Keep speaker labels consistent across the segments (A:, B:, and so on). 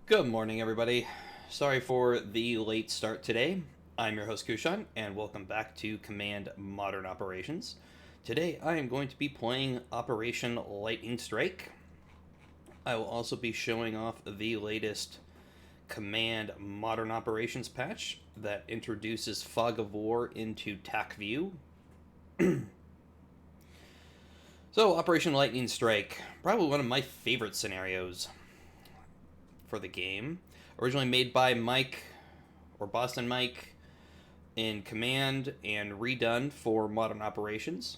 A: Good morning, everybody. Sorry for the late start today. I'm your host, Kushan, and welcome back to Command Modern Operations. Today, I am going to be playing Operation Lightning Strike. I will also be showing off the latest Command Modern Operations patch that introduces Fog of War into Tacview. So, Operation Lightning Strike, probably one of my favorite scenarios for the game. Originally made by Mike, or Boston Mike, in Command and redone for Modern Operations.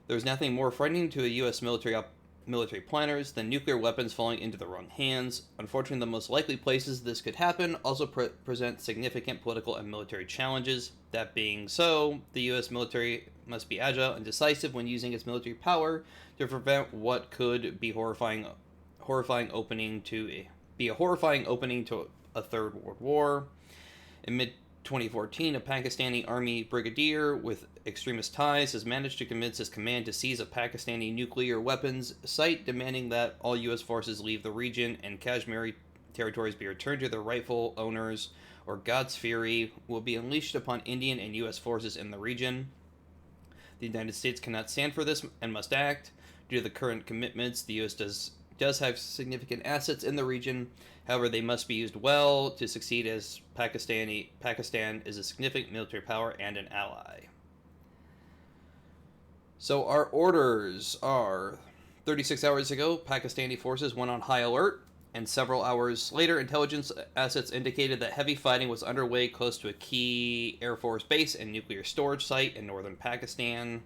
A: There's nothing more frightening to a U.S. military planners than nuclear weapons falling into the wrong hands. Unfortunately, the most likely places this could happen also present significant political and military challenges. That being so, the U.S. military must be agile and decisive when using its military power to prevent what could be a horrifying opening to a Third World War. In mid-2014, a Pakistani army brigadier with extremist ties has managed to convince his command to seize a Pakistani nuclear weapons site, demanding that all U.S. forces leave the region and Kashmiri territories be returned to their rightful owners, or God's fury will be unleashed upon Indian and U.S. forces in the region. The United States cannot stand for this and must act. Due to the current commitments, the U.S. does have significant assets in the region. However, they must be used well to succeed, as Pakistan is a significant military power and an ally. So our orders are: 36 hours ago, Pakistani forces went on high alert, and several hours later, intelligence assets indicated that heavy fighting was underway close to a key Air Force base and nuclear storage site in northern Pakistan.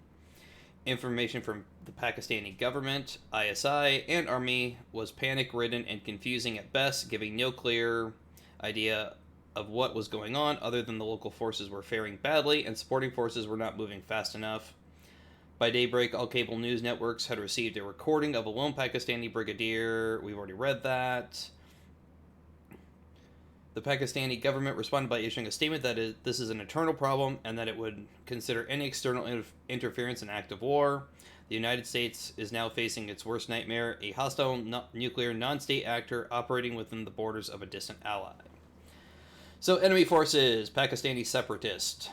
A: Information from the Pakistani government, ISI, and army was panic-ridden and confusing at best, giving no clear idea of what was going on other than the local forces were faring badly and supporting forces were not moving fast enough. By daybreak, all cable news networks had received a recording of a lone Pakistani brigadier. We've already read that. The Pakistani government responded by issuing a statement that this is an internal problem and that it would consider any external interference an act of war. The United States is now facing its worst nightmare, a hostile nuclear non-state actor operating within the borders of a distant ally. So, enemy forces, Pakistani separatist.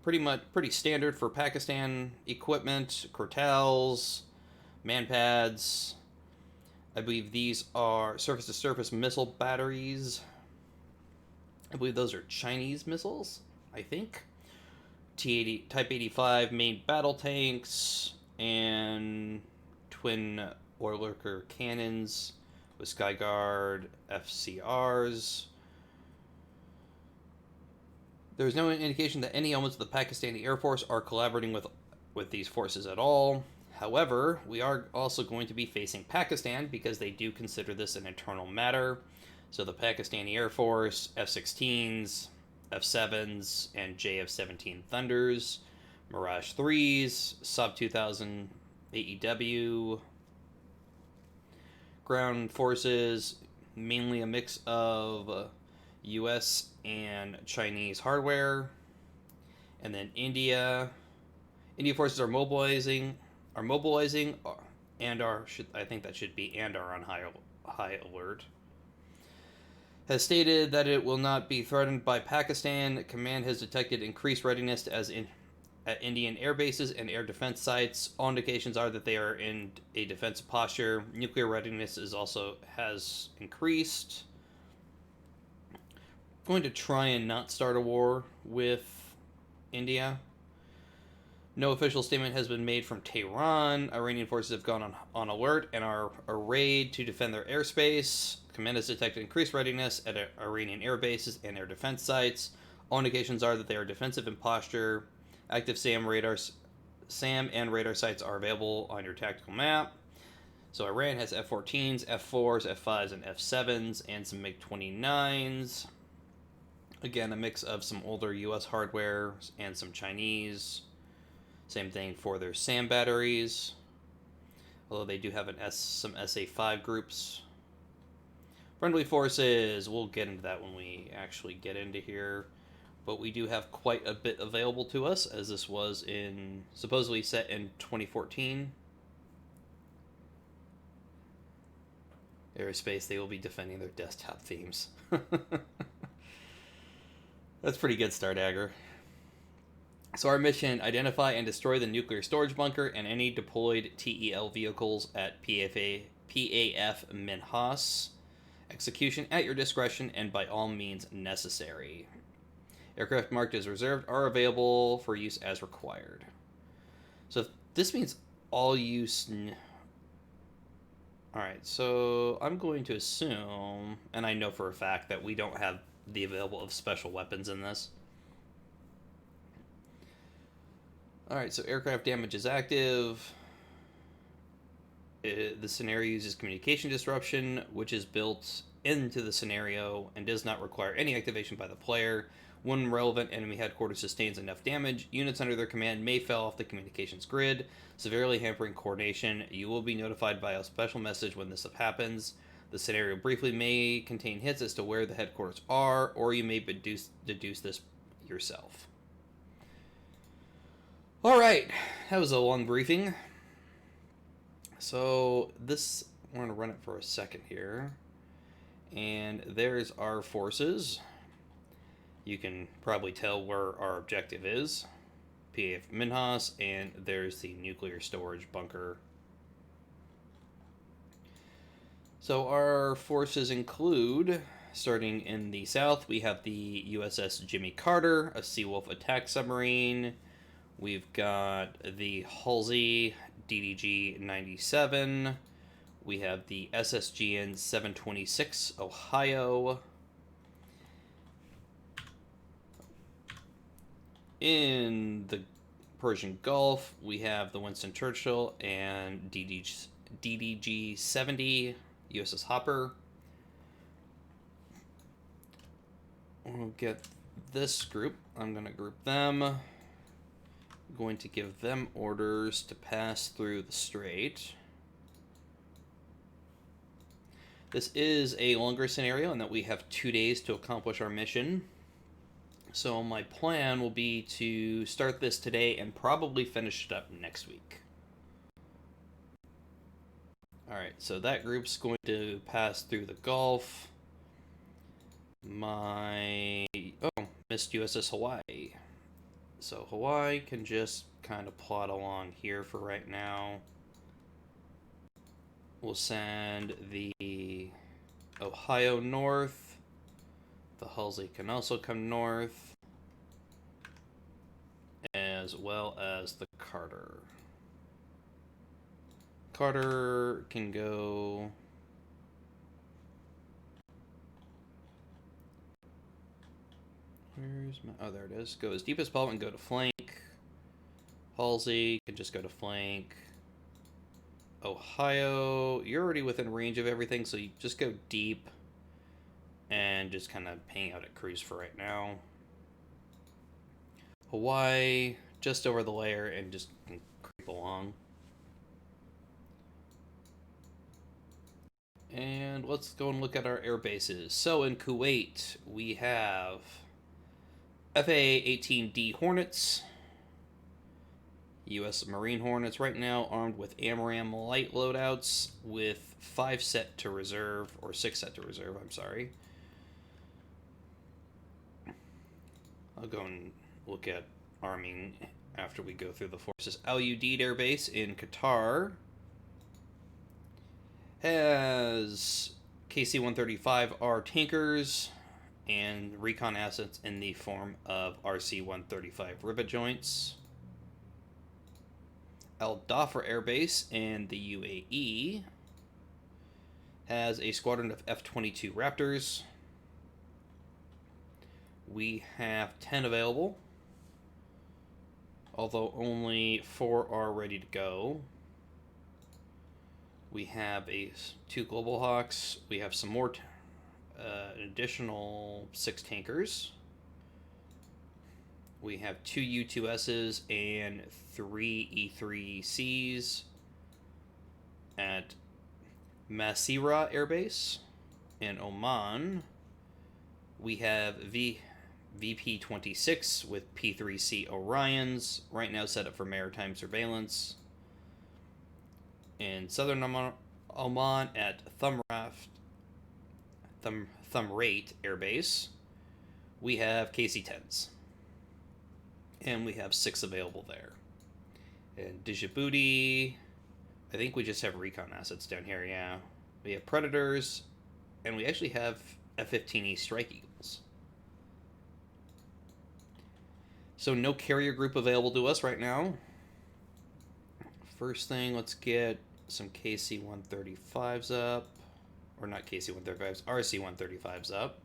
A: Pretty standard for Pakistan equipment, Cortals, manpads. I believe these are surface-to-surface missile batteries. I believe those are Chinese missiles, I think. T-80, Type 85 main battle tanks, and twin oil-lurker cannons with Skyguard FCRs. There's no indication that any elements of the Pakistani Air Force are collaborating with these forces at all. However, we are also going to be facing Pakistan because they do consider this an internal matter. So the Pakistani Air Force, F-16s, F-7s, and JF-17 Thunders, Mirage 3s, Sub-2000 AEW, ground forces, mainly a mix of US and Chinese hardware, and then India forces are mobilizing, and are on high alert. Has stated that it will not be threatened by Pakistan. Command has detected increased readiness at Indian air bases and air defense sites. All indications are that they are in a defensive posture. Nuclear readiness has increased. Going to try and not start a war with India. No official statement has been made from Tehran. Iranian forces have gone on alert and are arrayed to defend their airspace. Command has detected increased readiness at Iranian air bases and air defense sites. All indications are that they are defensive in posture. Active SAM and radar sites are available on your tactical map. So Iran has F-14s, F-4s, F-5s, and F-7s, and some MiG-29s. Again, a mix of some older US hardware and some Chinese. Same thing for their SAM batteries. Although they do have some SA-5 groups. Friendly forces, we'll get into that when we actually get into here. But we do have quite a bit available to us, as this was supposedly set in 2014. Aerospace, they will be defending their desktop themes. That's pretty good, Stardagger. So our mission, identify and destroy the nuclear storage bunker and any deployed TEL vehicles at PAF Minhas. Execution at your discretion and by all means necessary. Aircraft marked as reserved are available for use as required. So this means all use... Alright, so I'm going to assume, and I know for a fact that we don't have the available of special weapons in this. Alright, so aircraft damage is active. The scenario uses communication disruption, which is built into the scenario and does not require any activation by the player. When relevant enemy headquarters sustains enough damage, units under their command may fall off the communications grid, severely hampering coordination. You will be notified by a special message when this happens. The scenario briefly may contain hints as to where the headquarters are, or you may deduce this yourself. Alright, that was a long briefing. So this, we're going to run it for a second here. And there's our forces. You can probably tell where our objective is. PAF Minhas, and there's the nuclear storage bunker. So our forces include, starting in the south, we have the USS Jimmy Carter, a Seawolf attack submarine. We've got the Halsey DDG-97. We have the SSGN 726 Ohio. In the Persian Gulf, we have the Winston Churchill and DDG-70 USS Hopper. We'll get this group. I'm going to group them. I'm going to give them orders to pass through the strait. This is a longer scenario in that we have 2 days to accomplish our mission. So my plan will be to start this today and probably finish it up next week. Alright, so that group's going to pass through the Gulf. Missed USS Hawaii. So Hawaii can just kind of plod along here for right now. We'll send the Ohio north. The Halsey can also come north, as well as the Carter. Carter can go... Where's my... Oh, there it is. Go as deep as possible and go to flank. Halsey can just go to flank. Ohio, you're already within range of everything, so you just go deep. And just kind of hang out at cruise for right now. Hawaii, just over the layer and just creep along. And let's go and look at our air bases. So in Kuwait, we have FA-18D Hornets. U.S. Marine Hornets right now armed with AMRAAM light loadouts with 5 set to reserve, or 6 set to reserve, I'm sorry. I'll go and look at arming after we go through the forces. Al Udeid Air Base in Qatar has KC-135R tankers and recon assets in the form of RC-135 rivet joints. Al Dhafra Air Base in the UAE has a squadron of F-22 Raptors. We have 10 available, although only 4 are ready to go. We have 2 Global Hawks. We have some more, an additional 6 tankers. We have 2 U-2Ss and 3 E-3Cs at Masirah Air Base in Oman. We have VP-26 with P-3C Orions, right now set up for maritime surveillance. In southern Oman at Thumraft Thumrate Air Base, we have KC-10s. And we have 6 available there. And Djibouti, I think we just have recon assets down here, yeah. We have Predators, and we actually have F-15E Strike Eagles. So no carrier group available to us right now. First thing, let's get some KC-135s up. Or not KC-135s, RC-135s up.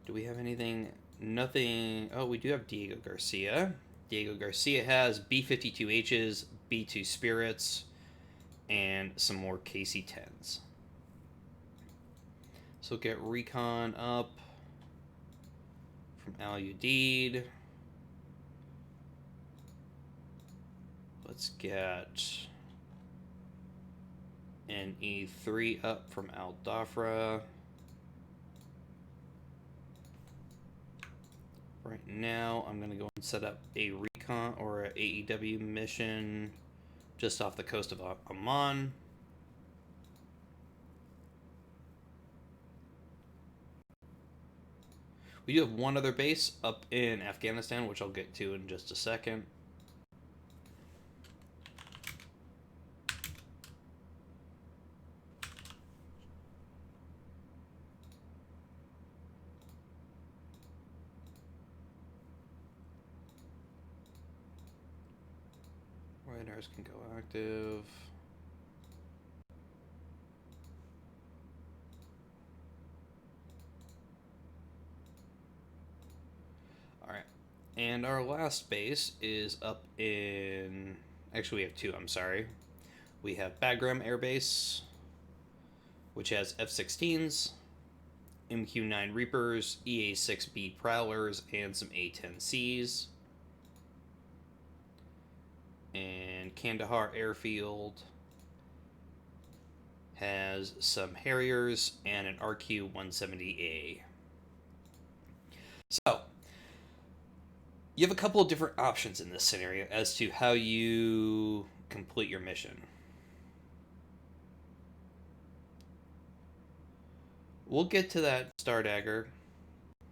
A: Do we have anything? Nothing. Oh, we do have Diego Garcia. Diego Garcia has B-52Hs, B-2 Spirits, and some more KC-10s. So get recon up from Al Udeid. Let's get an E3 up from Al Dhafra. Right now, I'm going to go and set up a recon or an AEW mission just off the coast of Oman. We do have one other base up in Afghanistan, which I'll get to in just a second. Radars can go active. Alright. And our last base is up in... Actually, we have 2, I'm sorry. We have Bagram Air Base, which has F-16s, MQ-9 Reapers, EA-6B Prowlers, and some A-10Cs. And Kandahar Airfield has some Harriers and an RQ-170A. So, you have a couple of different options in this scenario as to how you complete your mission. We'll get to that, Star Dagger.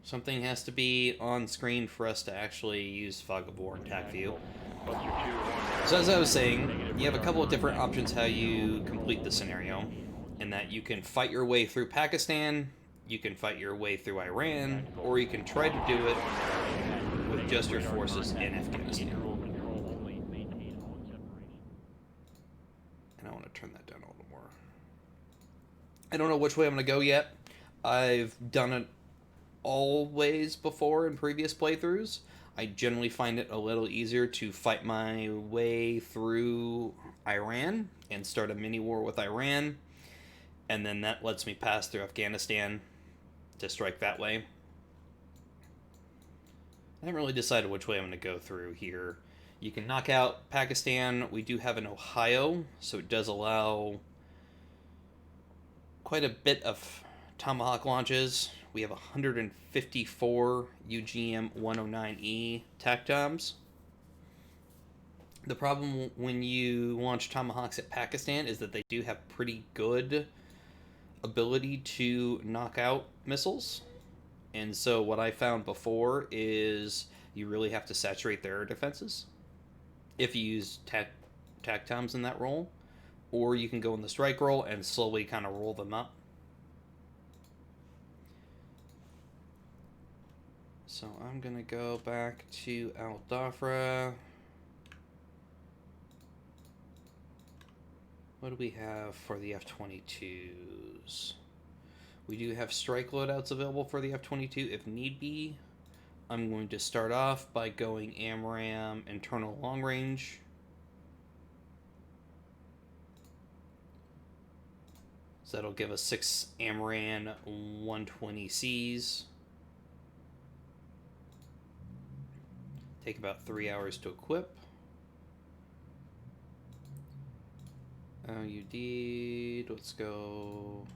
A: Something has to be on screen for us to actually use Fog of War and Tacview. So as I was saying, you have a couple of different options how you complete the scenario, in that you can fight your way through Pakistan, you can fight your way through Iran, or you can try to do it with just your forces in Afghanistan. And I want to turn that down a little more. I don't know which way I'm going to go yet. I've done it all ways before in previous playthroughs. I generally find it a little easier to fight my way through Iran and start a mini war with Iran, and then that lets me pass through Afghanistan to strike that way. I haven't really decided which way I'm going to go through here. You can knock out Pakistan. We do have an Ohio, so it does allow quite a bit of Tomahawk launches. We have 154 UGM-109E TACTOMs. The problem when you launch Tomahawks at Pakistan is that they do have pretty good ability to knock out missiles. And so what I found before is you really have to saturate their air defenses if you use TACTOMs in that role. Or you can go in the strike role and slowly kind of roll them up. So I'm going to go back to Al Dhafra. What do we have for the F-22s? We do have strike loadouts available for the F-22 if need be. I'm going to start off by going AMRAAM internal long range. So that'll give us 6 AMRAAM 120Cs. Take about 3 hours to equip. Oh, you did. Let's go.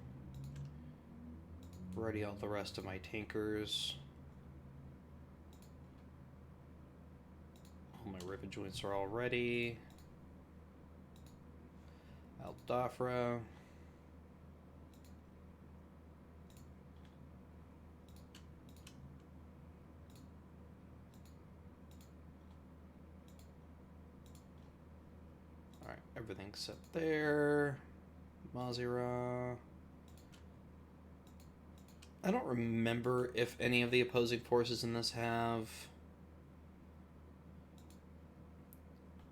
A: Ready all the rest of my tankers. All my rivet joints are all ready. Al Dhafra. Everything's set there. Mazira. I don't remember if any of the opposing forces in this have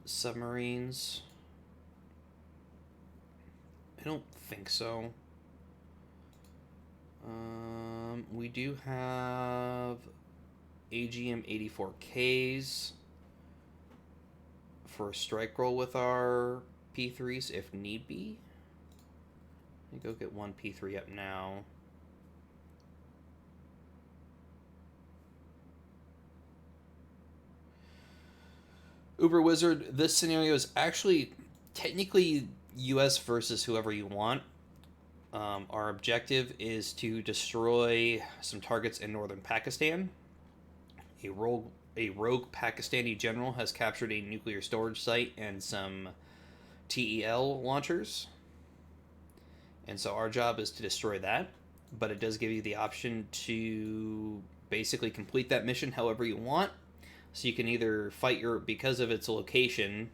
A: submarines. I don't think so. We do have AGM 84Ks for a strike roll with our P3s if need be. Let me go get one P3 up now. Uber Wizard, this scenario is actually technically US versus whoever you want. Our objective is to destroy some targets in northern Pakistan. A rogue Pakistani general has captured a nuclear storage site and some TEL launchers. And so our job is to destroy that. But it does give you the option to basically complete that mission however you want. So you can either fight because of its location,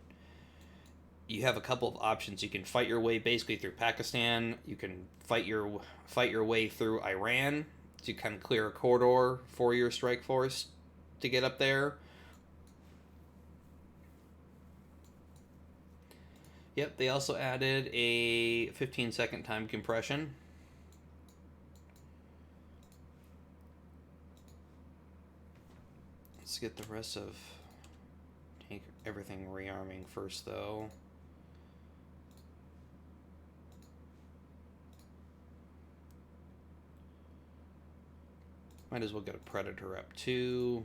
A: you have a couple of options. You can fight your way basically through Pakistan. You can fight your way through Iran to kind of clear a corridor for your strike force to get up there. Yep, they also added a 15-second time compression. Let's get the rest of everything rearming first, though. Might as well get a Predator up, too.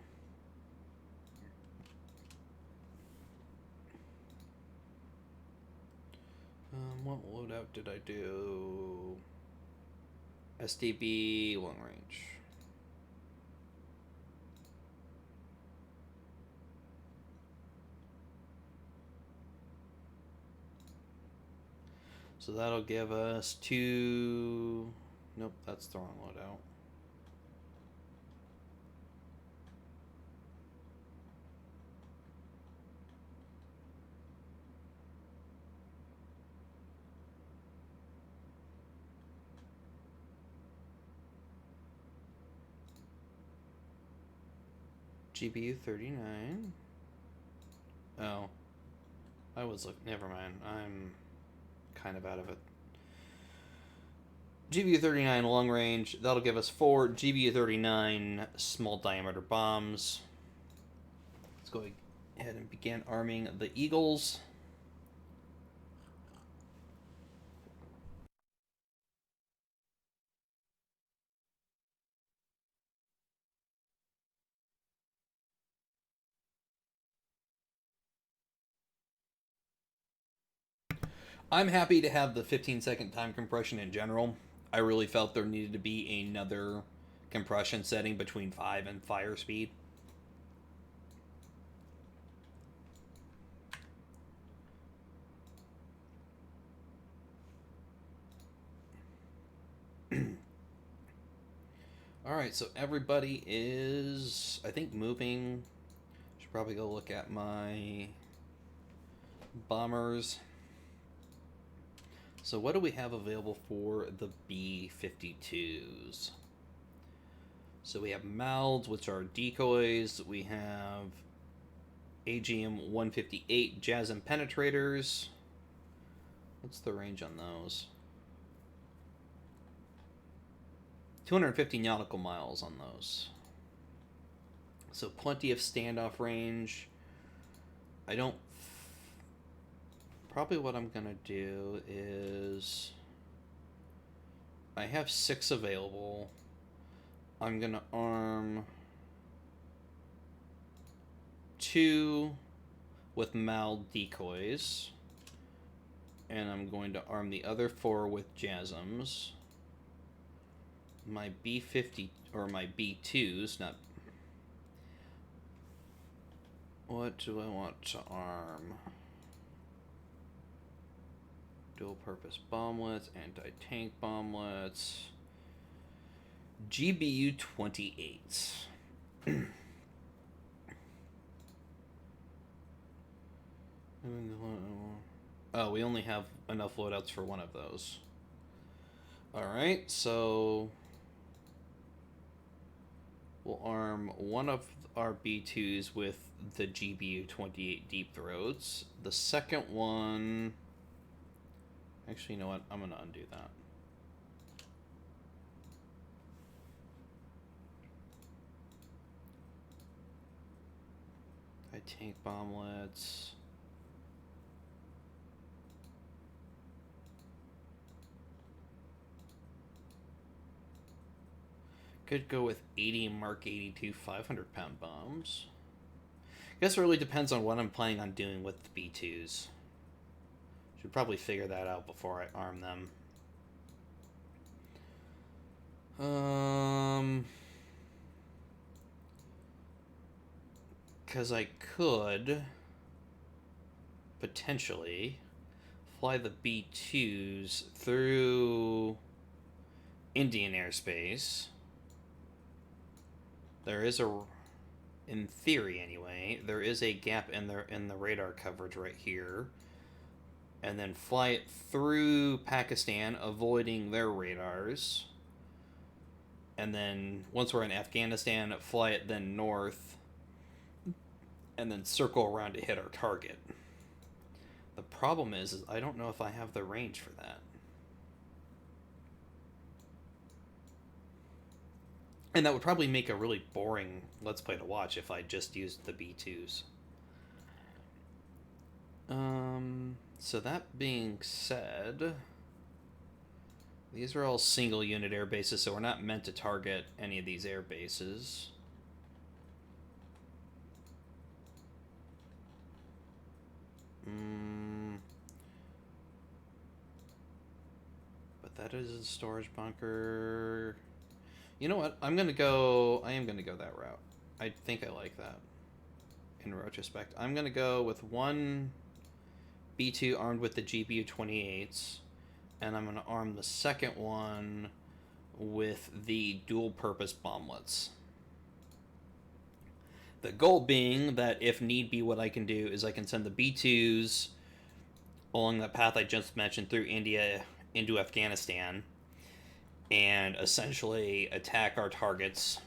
A: What loadout did I do? SDB long range. So that'll give us 2... Nope, that's the wrong loadout. GBU 39. Oh. I was looking. Never mind. I'm kind of out of it. GBU 39 long range. That'll give us 4 GBU 39 small diameter bombs. Let's go ahead and begin arming the Eagles. I'm happy to have the 15-second time compression in general. I really felt there needed to be another compression setting between 5 and fire speed. Alright, so everybody is, I think, moving. Should probably go look at my bombers. So what do we have available for the B-52s? So we have MALDs, which are decoys. We have AGM-158 JASM penetrators. What's the range on those? 250 nautical miles on those. So plenty of standoff range. I don't... Probably what I'm going to do is... I have 6 available. I'm going to arm 2 with MALD decoys. And I'm going to arm the other 4 with JASMs. My B-50, or my B-2s, not... What do I want to arm? Dual-purpose bomblets, anti-tank bomblets... GBU-28. Oh, we only have enough loadouts for one of those. Alright, so we'll arm one of our B2s with the GBU-28 Deep Throats. The second one... Actually, you know what? I'm going to undo that. Tank bomblets. Could go with 80 Mark 82 500-pound bombs. Guess it really depends on what I'm planning on doing with the B2s. Should probably figure that out before I arm them. Because I could potentially fly the B2s through Indian airspace. There is a, in theory anyway, there is a gap in the radar coverage right here. And then fly it through Pakistan, avoiding their radars. And then once we're in Afghanistan, fly it then north, and then circle around to hit our target. The problem is I don't know if I have the range for that. And that would probably make a really boring Let's Play to watch if I just used the B2s. So that being said, these are all single unit air bases, so we're not meant to target any of these air bases. But that is a storage bunker. You know what? I am going to go that route. I think I like that in retrospect. I'm going to go with one B2 armed with the GBU-28s, and I'm going to arm the second one with the dual-purpose bomblets. The goal being that if need be, what I can do is I can send the B2s along that path I just mentioned through India into Afghanistan and essentially attack our targets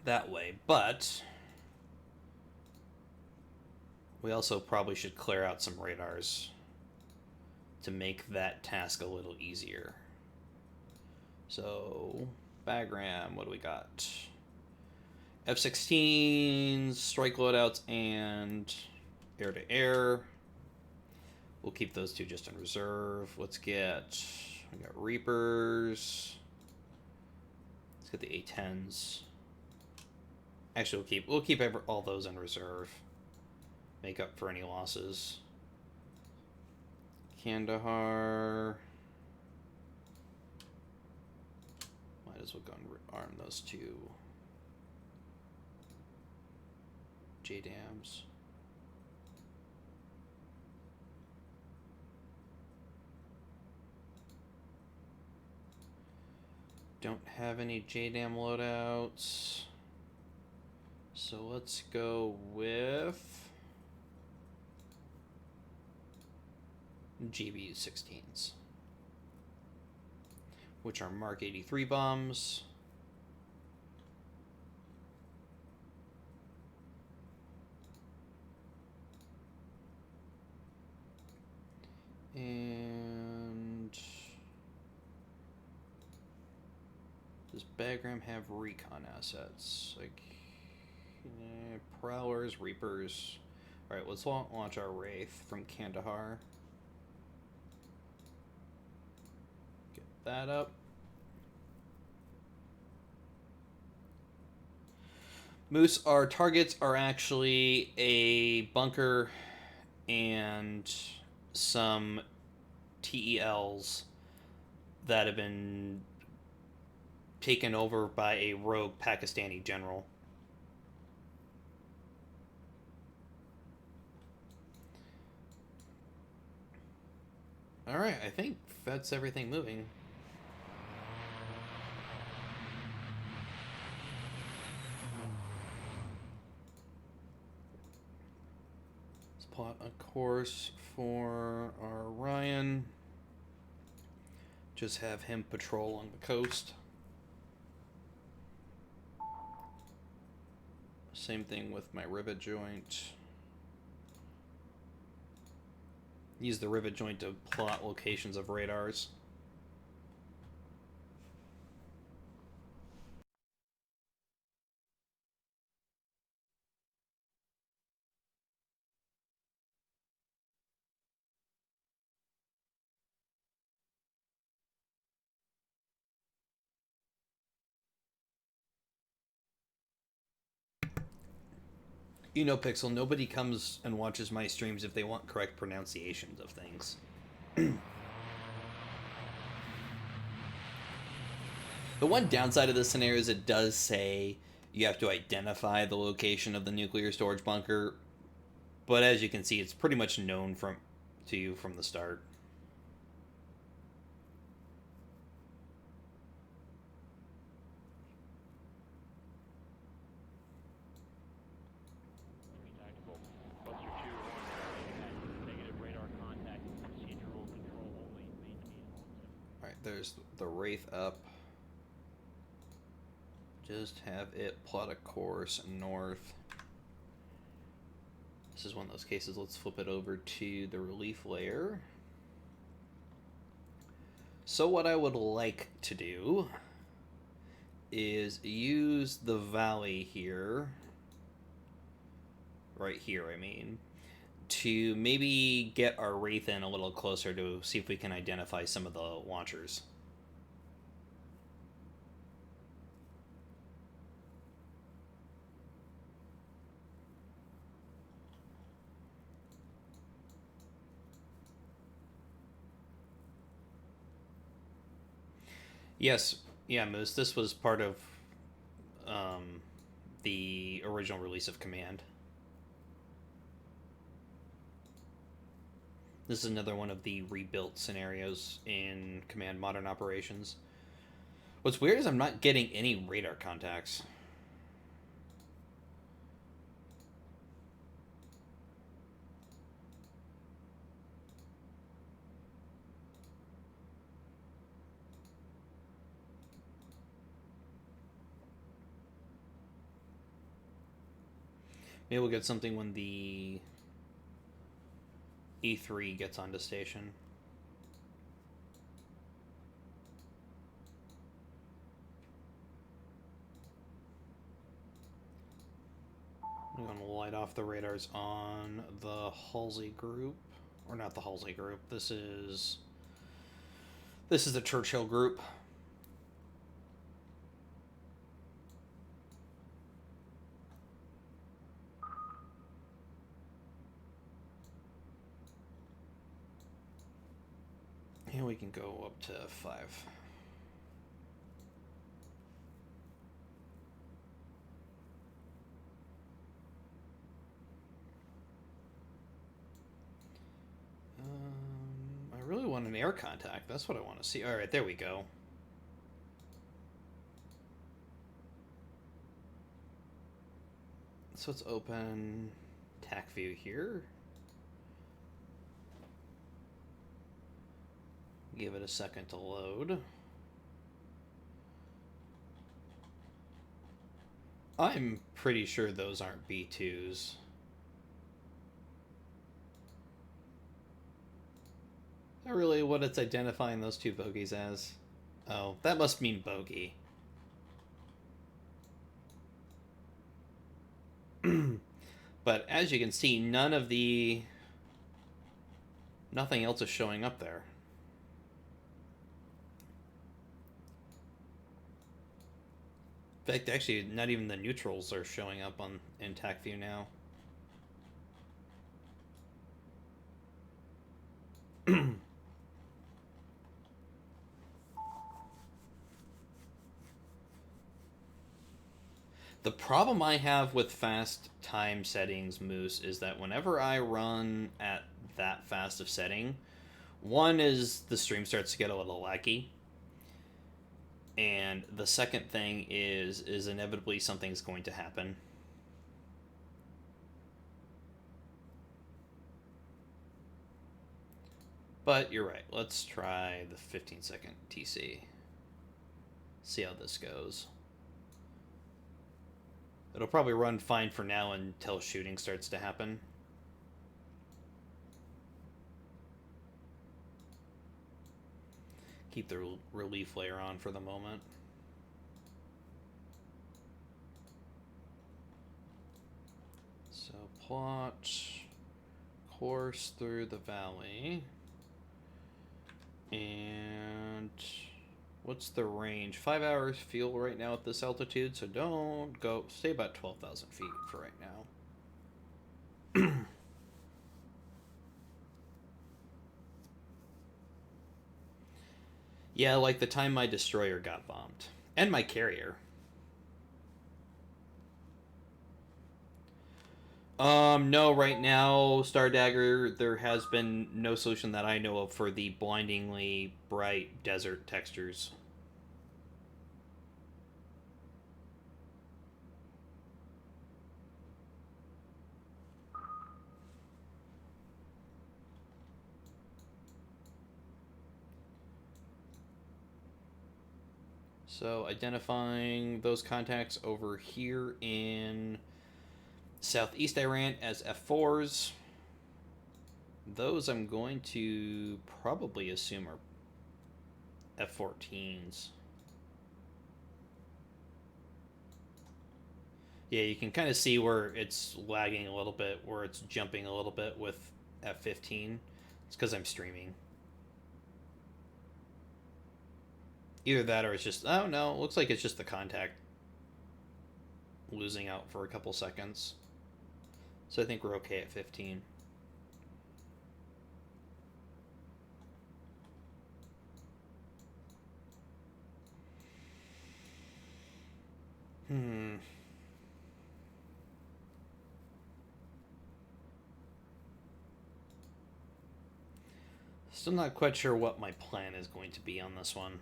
A: that way. But we also probably should clear out some radars to make that task a little easier. So, Bagram, what do we got? F-16s, strike loadouts, and air-to-air. We'll keep those two just in reserve. Let's get... we got Reapers. Let's get the A-10s. Actually, we'll keep all those in reserve. Make up for any losses. Kandahar. Might as well go and arm those two. JDAMs. Don't have any JDAM loadouts. So let's go with GBU-16s, which are Mark 83 bombs. And does Bagram have recon assets? Like Prowlers, Reapers. Alright, let's launch our Wraith from Kandahar. Get that up. Moose, our targets are actually a bunker and some TELs that have been taken over by a rogue Pakistani general. Alright, I think that's everything moving. Let's plot a course for our Ryan. Just have him patrol along the coast. Same thing with my rivet joint. Use the rivet joint to plot locations of radars. You know, Pixel, nobody comes and watches my streams if they want correct pronunciations of things. The one downside of this scenario is it does say you have to identify the location of the nuclear storage bunker, but as you can see, it's pretty much known to you from the start. Alright, there's the Wraith up. Just have it plot a course north. This is one of those cases. Let's flip it over to the relief layer. So what I would like to do is use the valley here, right here I mean, to maybe get our Wraith in a little closer to see if we can identify some of the launchers. Yes, yeah, Moose, this was part of the original release of Command. This is another one of the rebuilt scenarios in Command Modern Operations. What's weird is I'm not getting any radar contacts. Maybe we'll get something when the E3 gets onto station. I'm going to light off the radars on the Halsey group. Or not the Halsey group. This is the Churchill group. And we can go up to 5. I really want an air contact. That's what I want to see. All right, there we go. So let's open Tacview here. Give it a second to load. I'm pretty sure those aren't B2s. Is that really what it's identifying those two bogeys as? Oh, that must mean bogey. But as you can see, nothing else is showing up there. In fact, actually, not even the neutrals are showing up in Tacview now. The problem I have with fast time settings, Moose, is that whenever I run at that fast of setting, one is the stream starts to get a little laggy. And the second thing is inevitably something's going to happen. But you're right. Let's try the 15-second TC. See how this goes. It'll probably run fine for now until shooting starts to happen. Keep the relief layer on for the moment. So plot course through the valley. And what's the range? 5 hours fuel right now at this altitude, so don't go. Stay about 12,000 feet for right now. Yeah, like the time my destroyer got bombed. And my carrier. No, right now, Star Dagger, there has been no solution that I know of for the blindingly bright desert textures. So identifying those contacts over here in southeast Iran as F4s. Those I'm going to probably assume are F14s. Yeah, you can kind of see where it's lagging a little bit, where it's jumping a little bit with F15. It's because I'm streaming. Either that or it's just, oh no, it looks like it's just the contact losing out for a couple seconds. So I think we're okay at 15. Still not quite sure what my plan is going to be on this one.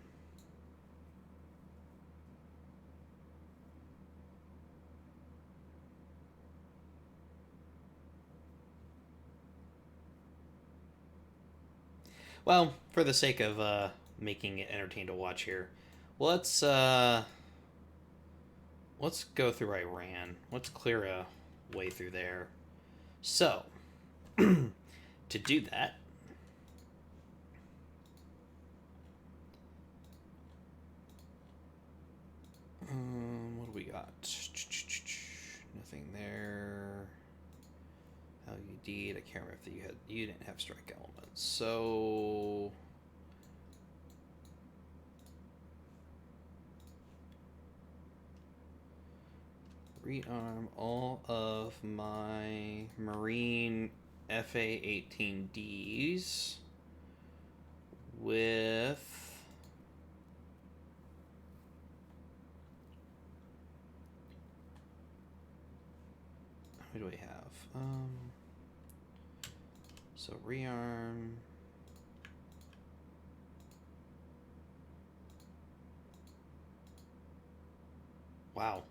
A: Well, for the sake of making it entertaining to watch here, let's go through Iran. Let's clear a way through there. So, to do that, what do we got? Nothing there. How you did? I can't remember if you didn't have strike elements. So rearm all of my Marine FA-18Ds with who do we have? So rearm. Wow.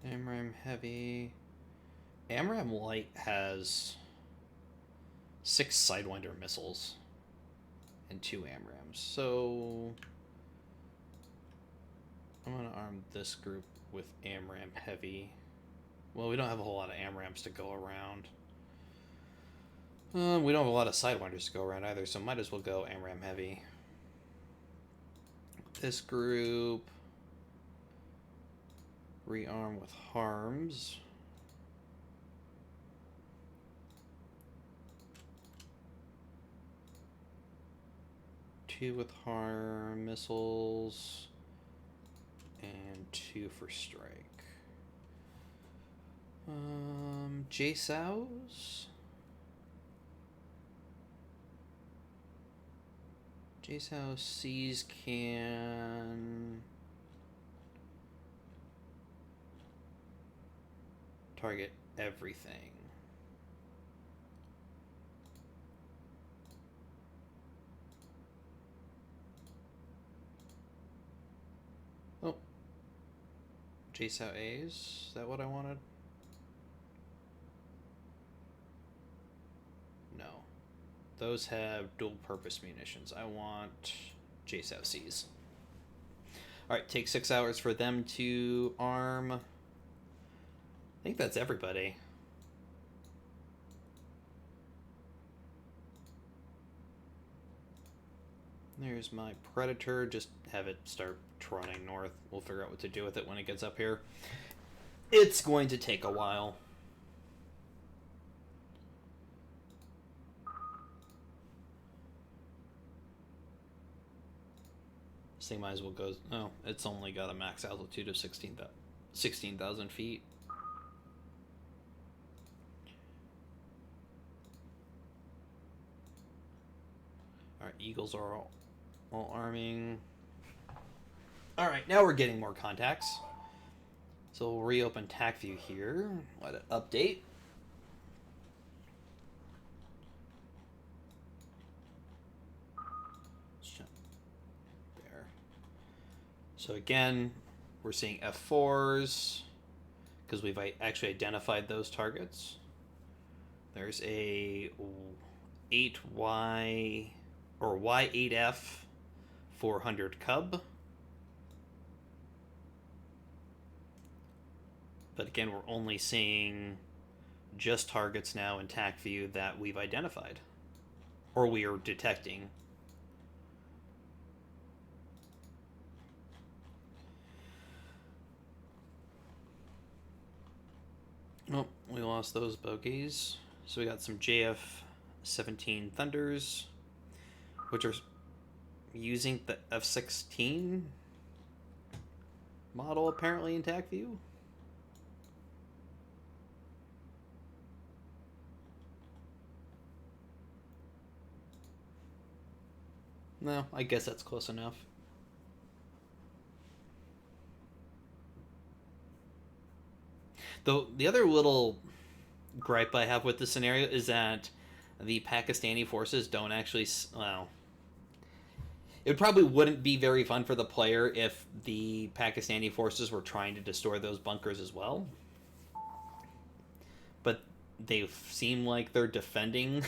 A: AMRAAM heavy. AMRAAM light has 6 Sidewinder missiles and 2 AMRAAMs. So I'm gonna arm this group with AMRAAM heavy. Well, we don't have a whole lot of AMRAAMs to go around. We don't have a lot of Sidewinders to go around either, so might as well go AMRAAM heavy. This group rearm with harms. Two with harm missiles and 2 for strike. JSOWs. JSOW C's can target everything. Oh. JSOW A's? Is that what I wanted? those have dual-purpose munitions. I want JSOCs. Alright, take 6 hours for them to arm. I think that's everybody. There's my Predator. Just have it start trotting north. We'll figure out what to do with it when it gets up here. It's going to take a while. This thing might as well go... Oh, it's only got a max altitude of 16,000 feet. Alright, Eagles are all arming. Alright, now we're getting more contacts. So we'll reopen Tacview here. Let it update. There. So again, we're seeing F4s because we've actually identified those targets. There's a 8Y or Y8F 400 Cub. But again, we're only seeing just targets now in Tacview that we've identified or we are detecting. Oh, we lost those bogeys. So we got some JF-17 Thunders, which are using the F-16 model apparently in Tacview. No, I guess that's close enough. Though the other little gripe I have with this scenario is that the Pakistani forces don't actually... Well, it probably wouldn't be very fun for the player if the Pakistani forces were trying to destroy those bunkers as well. But they seem like they're defending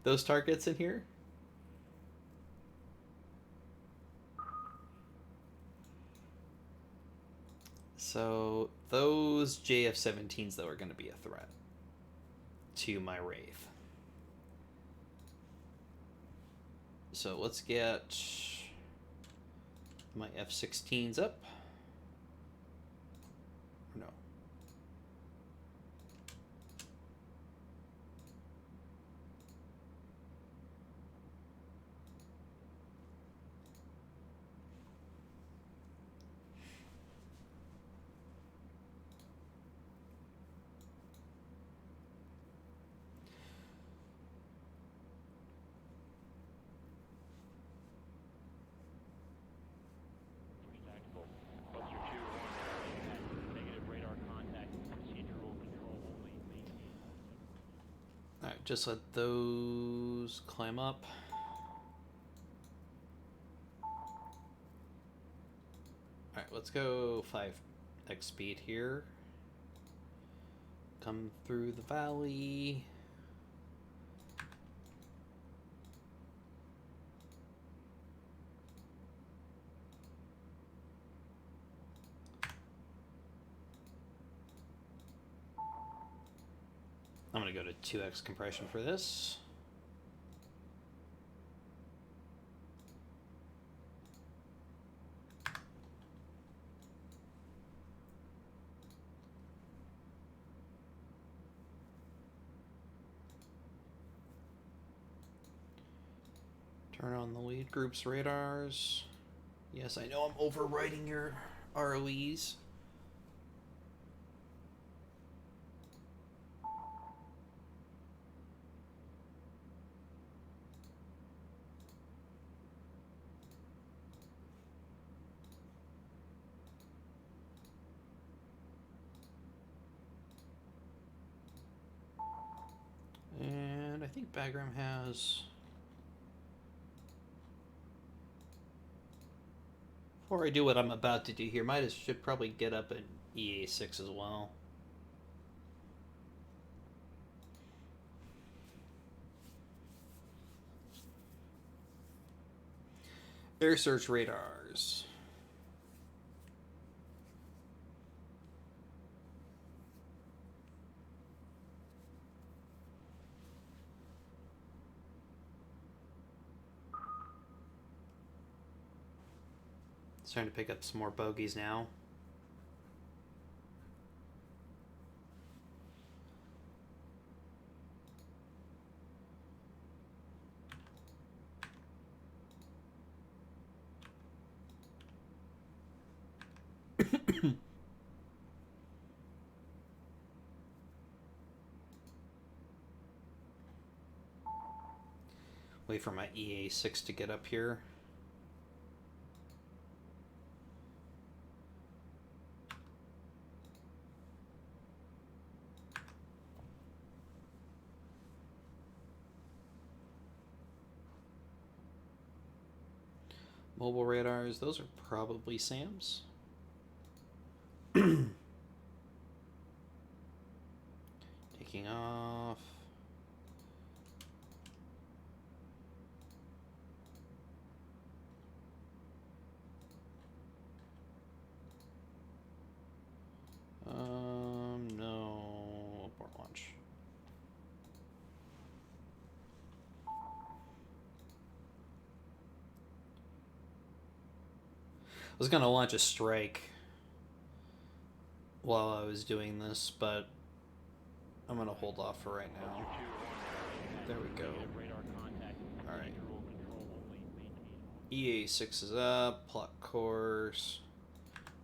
A: those targets in here. So those JF-17s, though, are going to be a threat to my Wraith. So let's get my F-16s up. Or no. Alright, just let those climb up. Alright, let's go 5x speed here. Come through the valley. I'm going to go to 2x compression for this. Turn on the lead group's radars. Yes, I know I'm overwriting your ROEs. And I think Bagram has... Before I do what I'm about to do here, should probably get up an EA6 as well. Air search radars. Starting to pick up some more bogeys now. Wait for my EA6 to get up here. Mobile radars, those are probably SAMs. Taking off. No. Abort launch. I was gonna launch a strike while I was doing this, but I'm gonna hold off for right now. There we go. Alright. EA6 is up, plot course,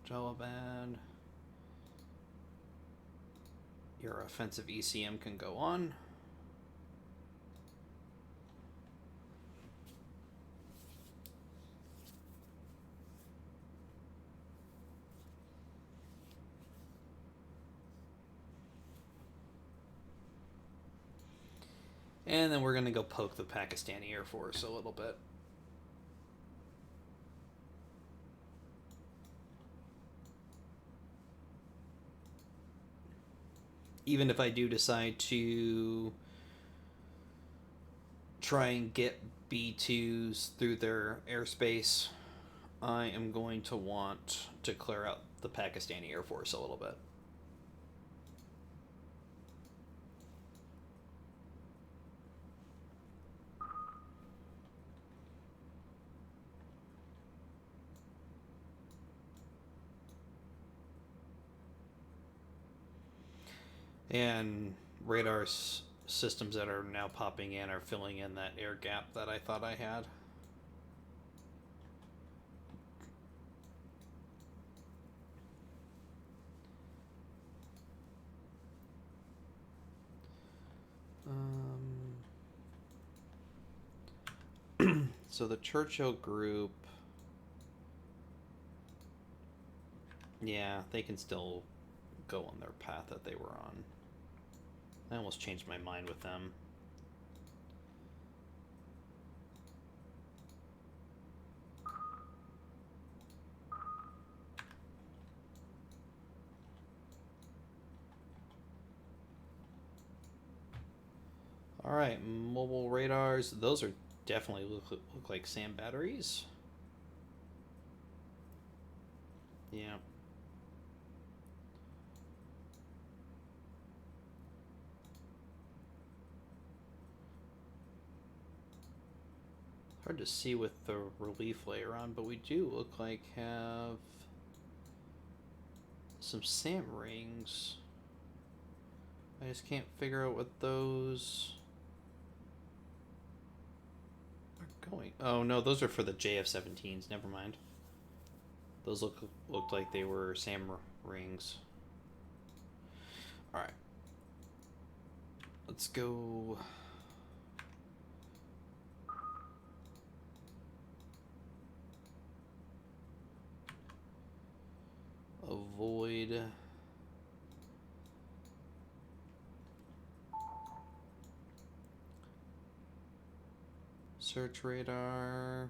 A: Jalabad. Your offensive ECM can go on. And then we're going to go poke the Pakistani Air Force a little bit. Even if I do decide to try and get B-2s through their airspace, I am going to want to clear out the Pakistani Air Force a little bit. And radar systems that are now popping in are filling in that air gap that I thought I had. So the Churchill group, yeah, they can still go on their path that they were on. I almost changed my mind with them. Alright, mobile radars. Those are definitely look like SAM batteries. Yeah. Hard to see with the relief layer on, but we do look like have some SAM rings. I just can't figure out what those are going. Oh no, those are for the JF-17s. Never mind. Those looked like they were SAM rings. All right, let's go. Avoid. Search radar.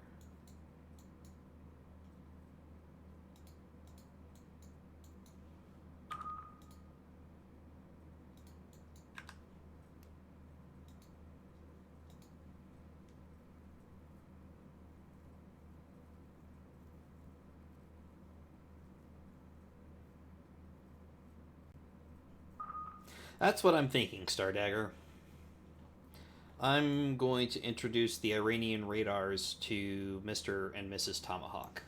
A: That's what I'm thinking, Stardagger. I'm going to introduce the Iranian radars to Mr. and Mrs. Tomahawk.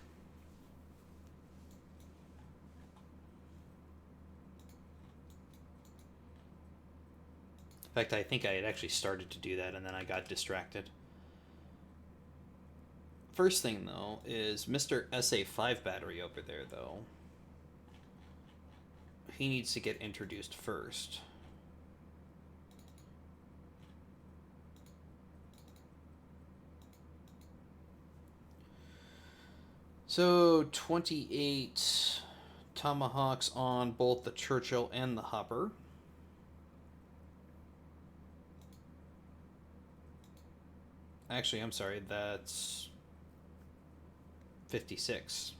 A: In fact, I think I had actually started to do that and then I got distracted. First thing, though, is Mr. SA5 battery over there, though. He needs to get introduced first. So, 28 Tomahawks on both the Churchill and the Hopper. Actually, I'm sorry, that's 56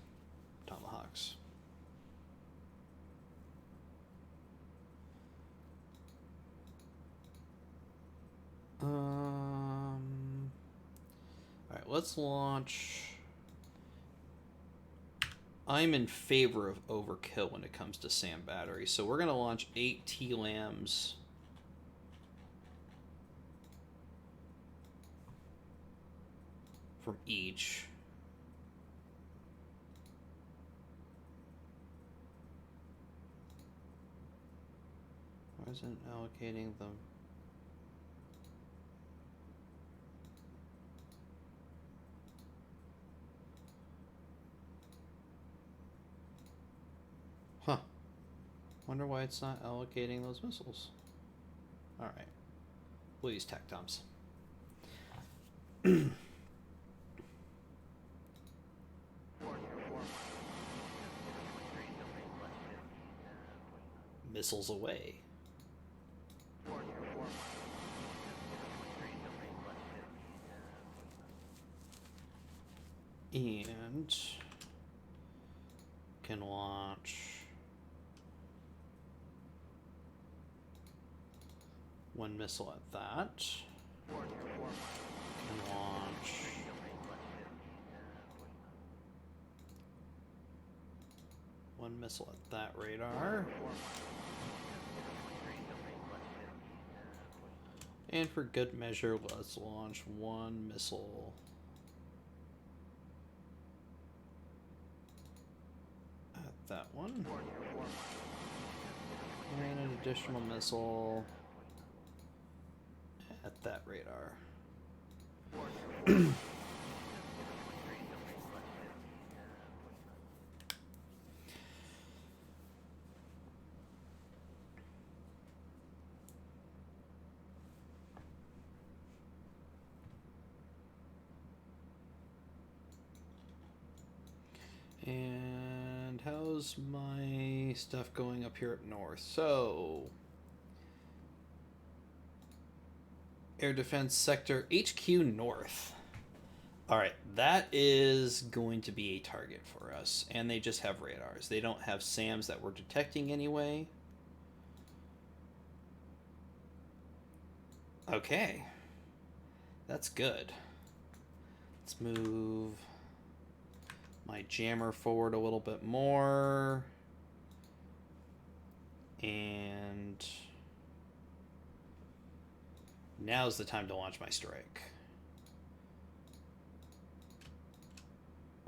A: Tomahawks. Alright, let's launch. I'm in favor of overkill when it comes to SAM batteries, so we're going to launch 8 T-Lambs. From each. Why isn't allocating them? Huh. Wonder why it's not allocating those missiles. Alright. We'll use TACTOMs. Missiles away. And can launch one missile at that. Can launch one missile at that radar. And for good measure, let's launch one missile at that one. And an additional missile at that radar. And how's my stuff going up here up north? So, Air Defense Sector HQ North. Alright, that is going to be a target for us. And they just have radars. They don't have SAMs that we're detecting anyway. Okay. That's good. Let's move my jammer forward a little bit more. And now's the time to launch my strike.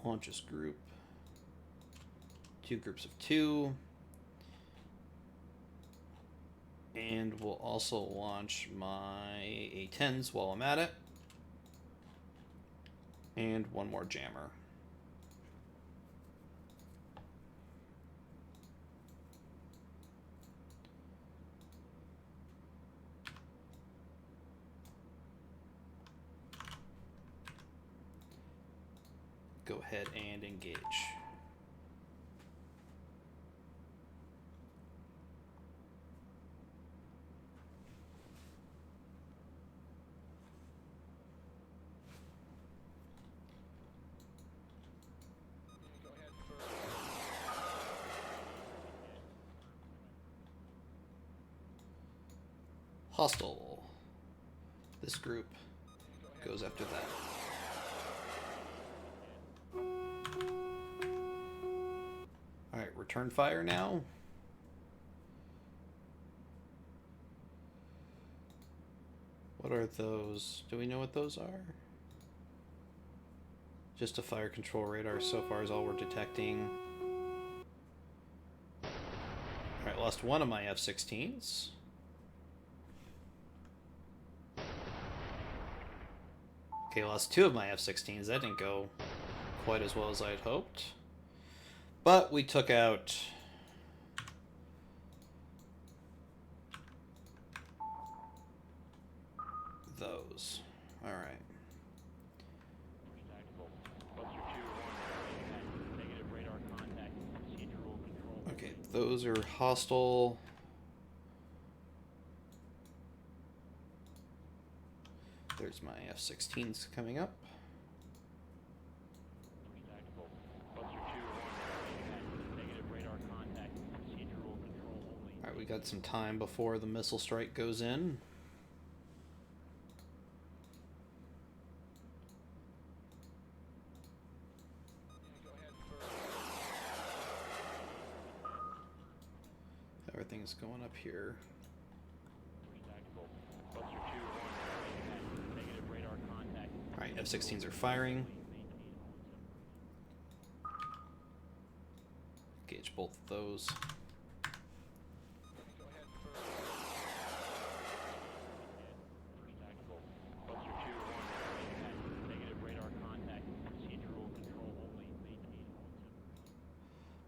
A: Launch this group. 2 groups of 2. And we'll also launch my A-10s while I'm at it. And one more jammer. Go ahead and engage. Hostile. This group goes after that. Alright, return fire now. are those? Do we know what those are? Just a fire control radar so far is all we're detecting. Alright, lost one of my F-16s. Okay, lost two of my F-16s. That didn't go quite as well as I had hoped. But we took out those. Alright. Okay, those are hostile. There's my F-16s coming up. Alright, we got some time before the missile strike goes in. Everything's going up here. Alright, F-16s are firing. Engage both of those.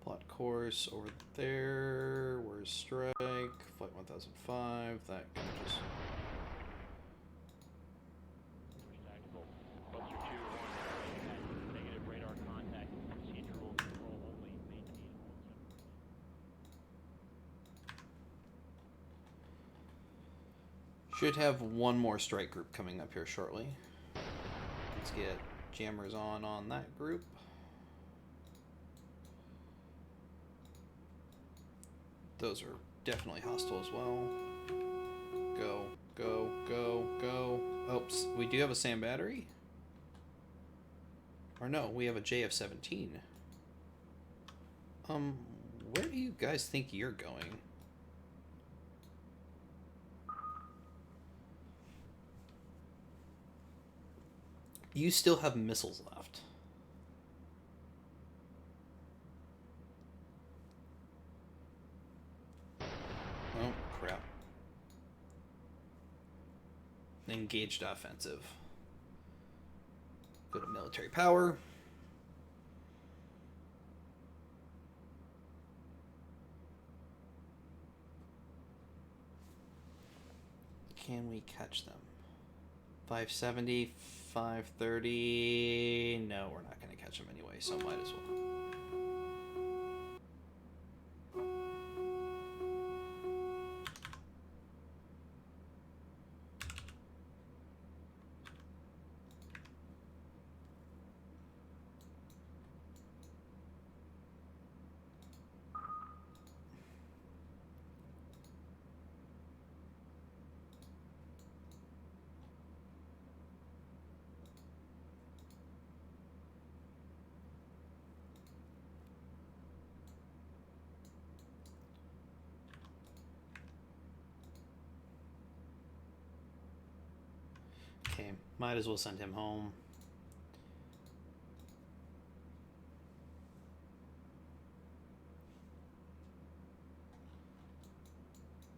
A: Plot course over there. Where's strike? Flight 1005. That can just... Should have one more strike group coming up here shortly. Let's get jammers on that group. Those are definitely hostile as well. Go, go, go, go. Oops, we do have a SAM battery? Or no, we have a JF-17. Where do you guys think you're going? You still have missiles left. Oh, crap. Engaged offensive. Go to military power. Can we catch them? 570, 530. No, we're not going to catch them anyway, so might as well. Okay, might as well send him home.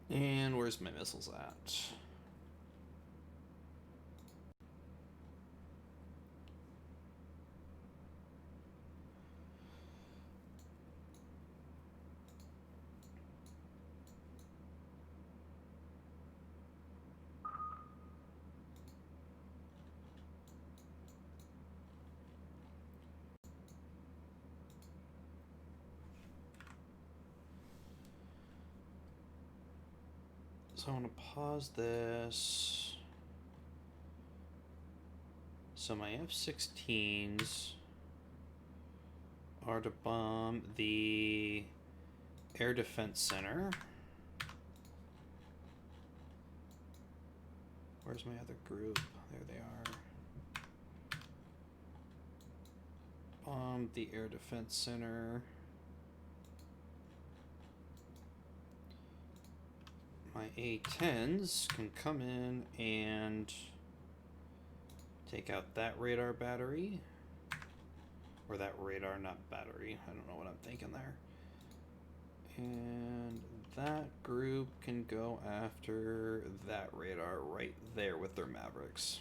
A: And where's my missiles at? So I want to pause this. So my F-16s are to bomb the Air Defense Center. Where's my other group? There they are. Bomb the Air Defense Center. my A10s can come in and take out that radar battery. Or that radar, not battery. I don't know what I'm thinking there. And that group can go after that radar right there with their Mavericks.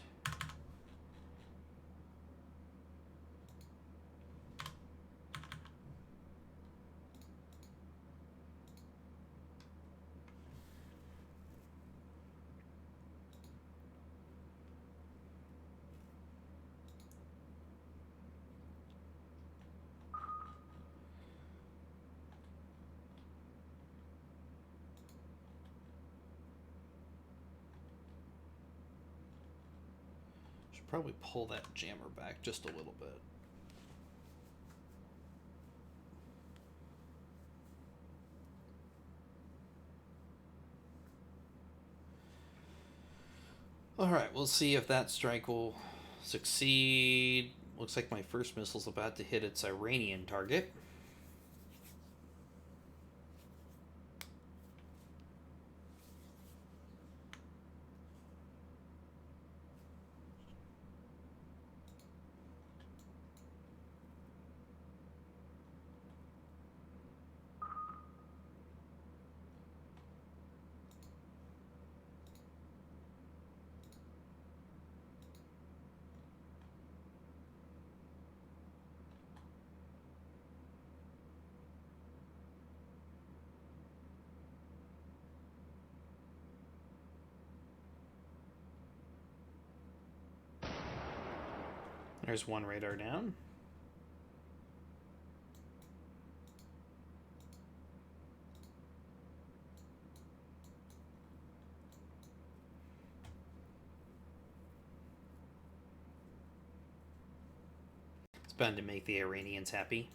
A: Should probably pull that jammer back just a little bit. Alright, we'll see if that strike will succeed. Looks like my first missile's about to hit its Iranian target. There's one radar down. It's bound to make the Iranians happy.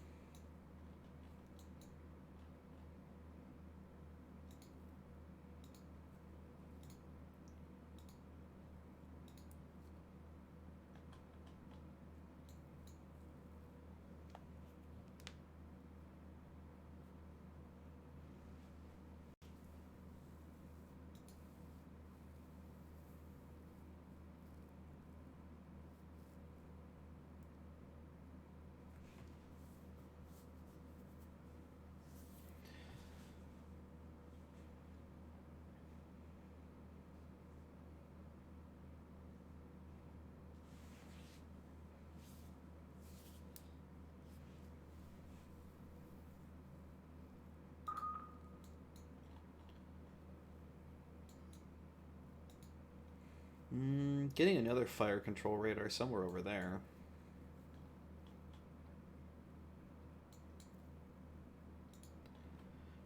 A: Getting another fire control radar somewhere over there.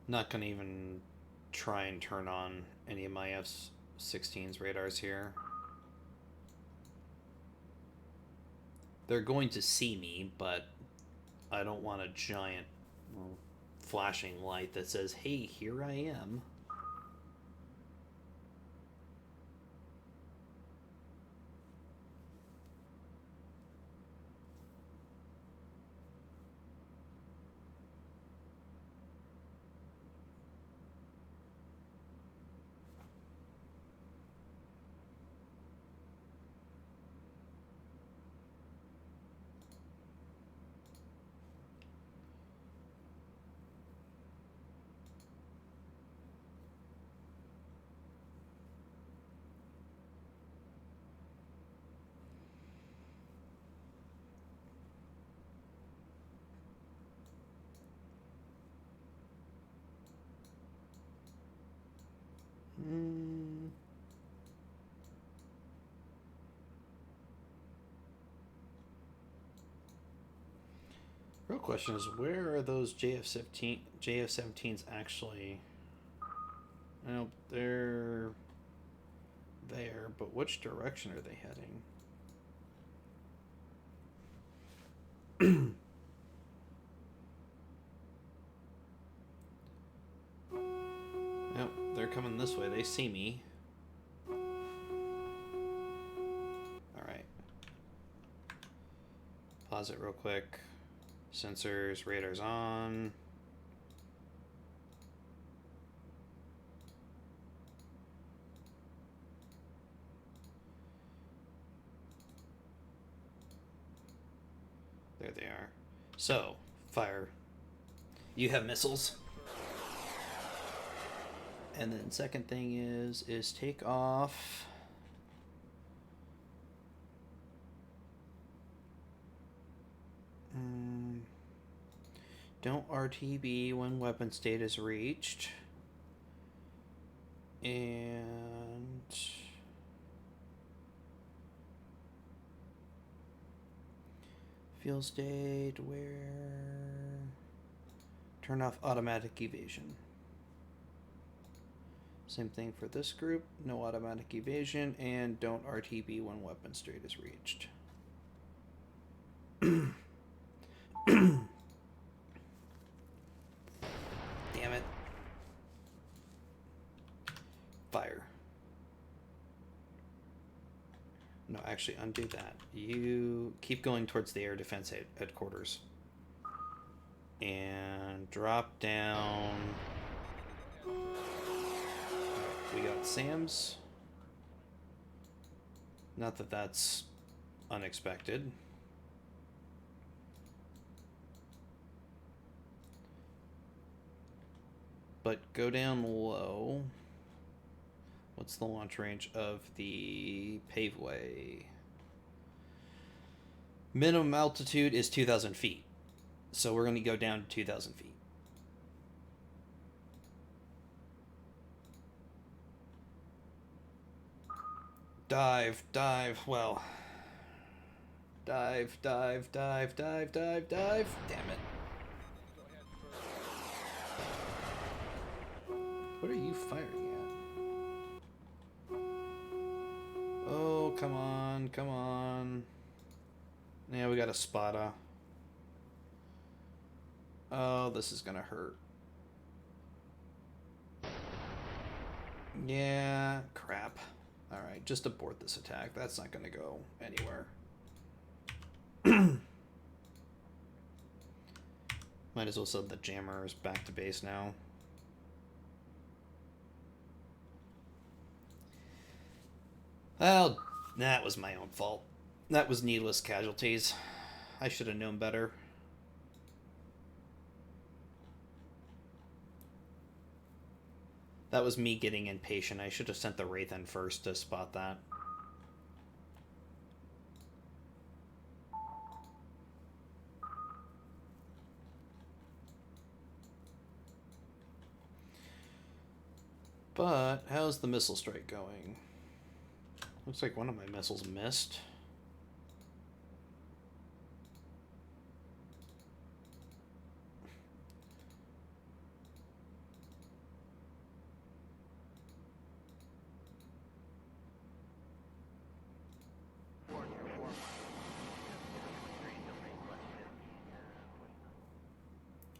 A: Not gonna even try and turn on any of my F-16's radars here. They're going to see me, but I don't want a giant flashing light that says, "Hey, here I am." Real question is, where are those JF-17s actually? Well, they're there, but which direction are they heading? Yep, they're coming this way. They see me. Alright. Pause it real quick. Sensors, radars on. There they are. So, fire. You have missiles. And then second thing is take off. Don't RTB when weapon state is reached. And field state where turn off automatic evasion. Same thing for this group, no automatic evasion, and don't RTB when weapon state is reached. Damn it. Fire. No, actually, undo that. You keep going towards the air defense headquarters. And drop down. We got Sam's. Not that that's unexpected. But go down low. What's the launch range of the paveway? Minimum altitude is 2,000 feet. So we're going to go down to 2,000 feet. Dive, dive, well. Dive, dive, dive, dive, dive, dive. Damn it. What are you firing at? Oh, come on, come on. Yeah, we got a spotter. Oh, this is gonna hurt. Yeah, crap. Alright, just abort this attack. That's not gonna go anywhere. Might as well send the jammers back to base now. Well, that was my own fault. That was needless casualties. I should have known better. That was me getting impatient. I should have sent the Wraith in first to spot that. But how's the missile strike going? Looks like one of my missiles missed.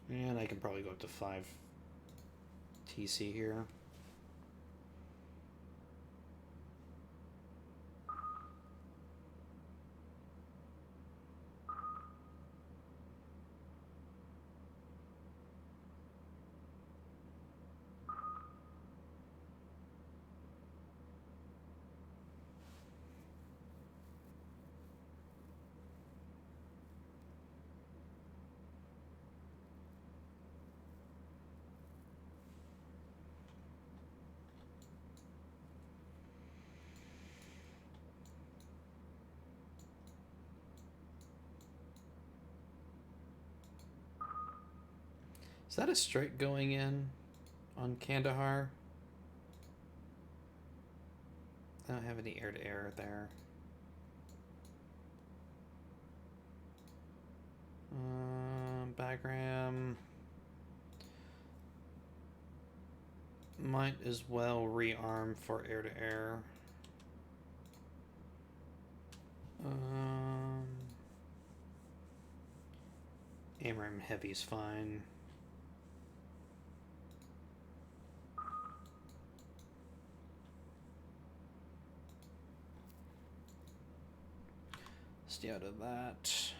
A: And I can probably go up to 5 TC here. Is that a strike going in on Kandahar? I don't have any air-to-air there. Bagram. Might as well rearm for air-to-air. AMRAAM heavy's fine. Stay out of that.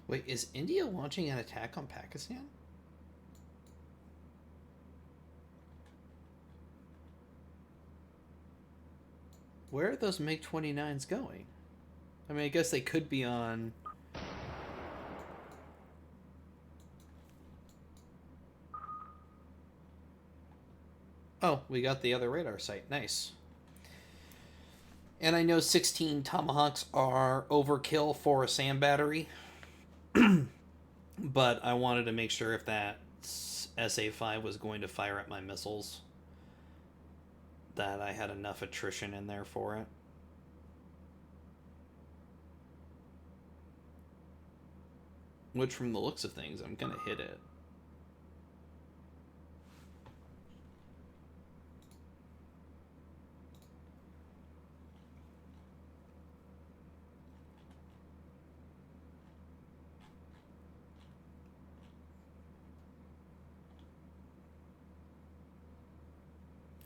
A: Wait, is India launching an attack on Pakistan? Where are those MiG-29s going? I mean, I guess they could be on... Oh, we got the other radar site. Nice. And I know 16 Tomahawks are overkill for a SAM battery. But I wanted to make sure if that SA-5 was going to fire at my missiles, that I had enough attrition in there for it. Which, from the looks of things, I'm going to hit it.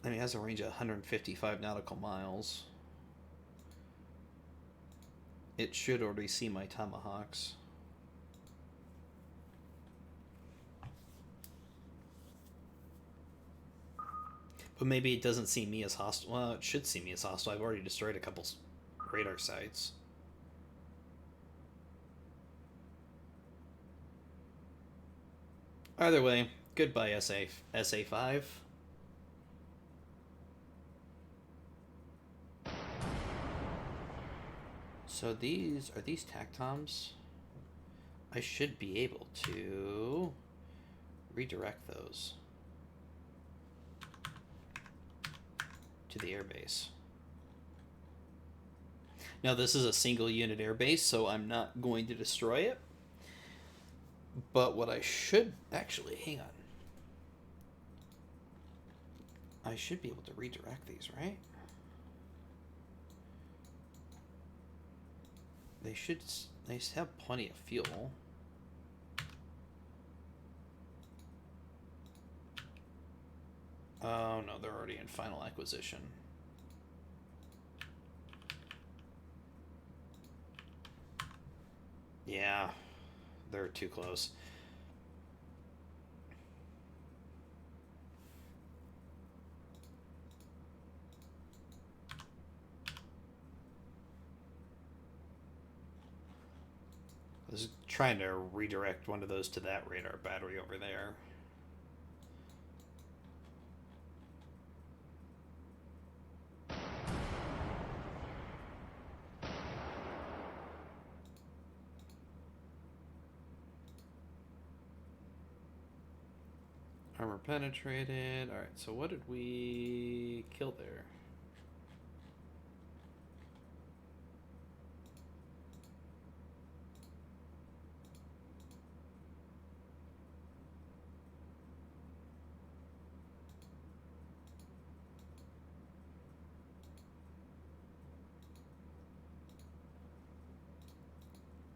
A: I mean, it has a range of 155 nautical miles. It should already see my Tomahawks. But maybe it doesn't see me as hostile. Well, it should see me as hostile. I've already destroyed a couple radar sites. Either way, goodbye SA-5. So are these TACTOMs? I should be able to redirect those to the airbase. Now this is a single unit airbase, so I'm not going to destroy it. But what I should actually, hang on. I should be able to redirect these, right? They should have plenty of fuel. Oh no, they're already in final acquisition. Yeah, they're too close. I was trying to redirect one of those to that radar battery over there. Armor penetrated. Alright, so what did we kill there?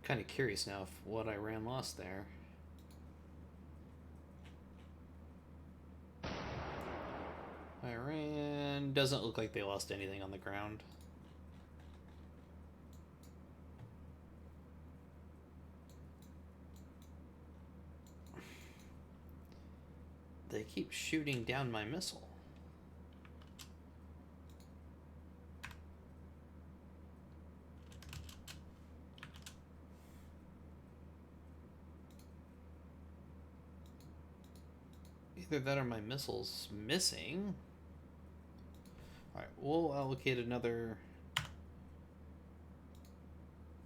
A: Kind of curious now if what I ran lost there. Iran doesn't look like they lost anything on the ground. They keep shooting down my missile. Either that or my missile's missing. Alright, we'll allocate another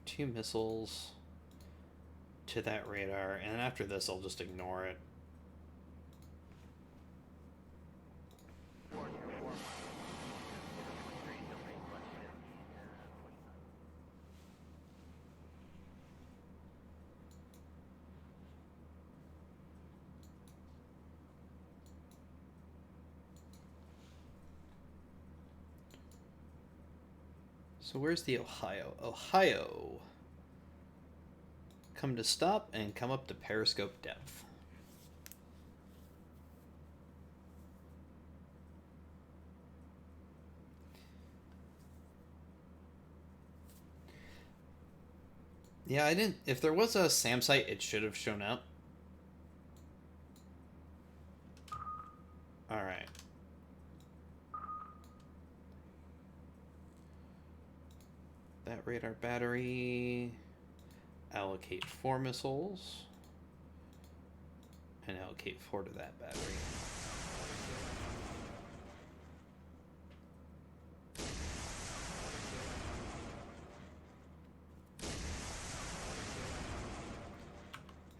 A: 2 missiles to that radar, and after this I'll just ignore it. So where's the Ohio? Ohio. Come to stop and come up to periscope depth. Yeah, I didn't. If there was a SAM site, it should have shown up. All right. That radar battery. Allocate 4 missiles. And allocate 4 to that battery.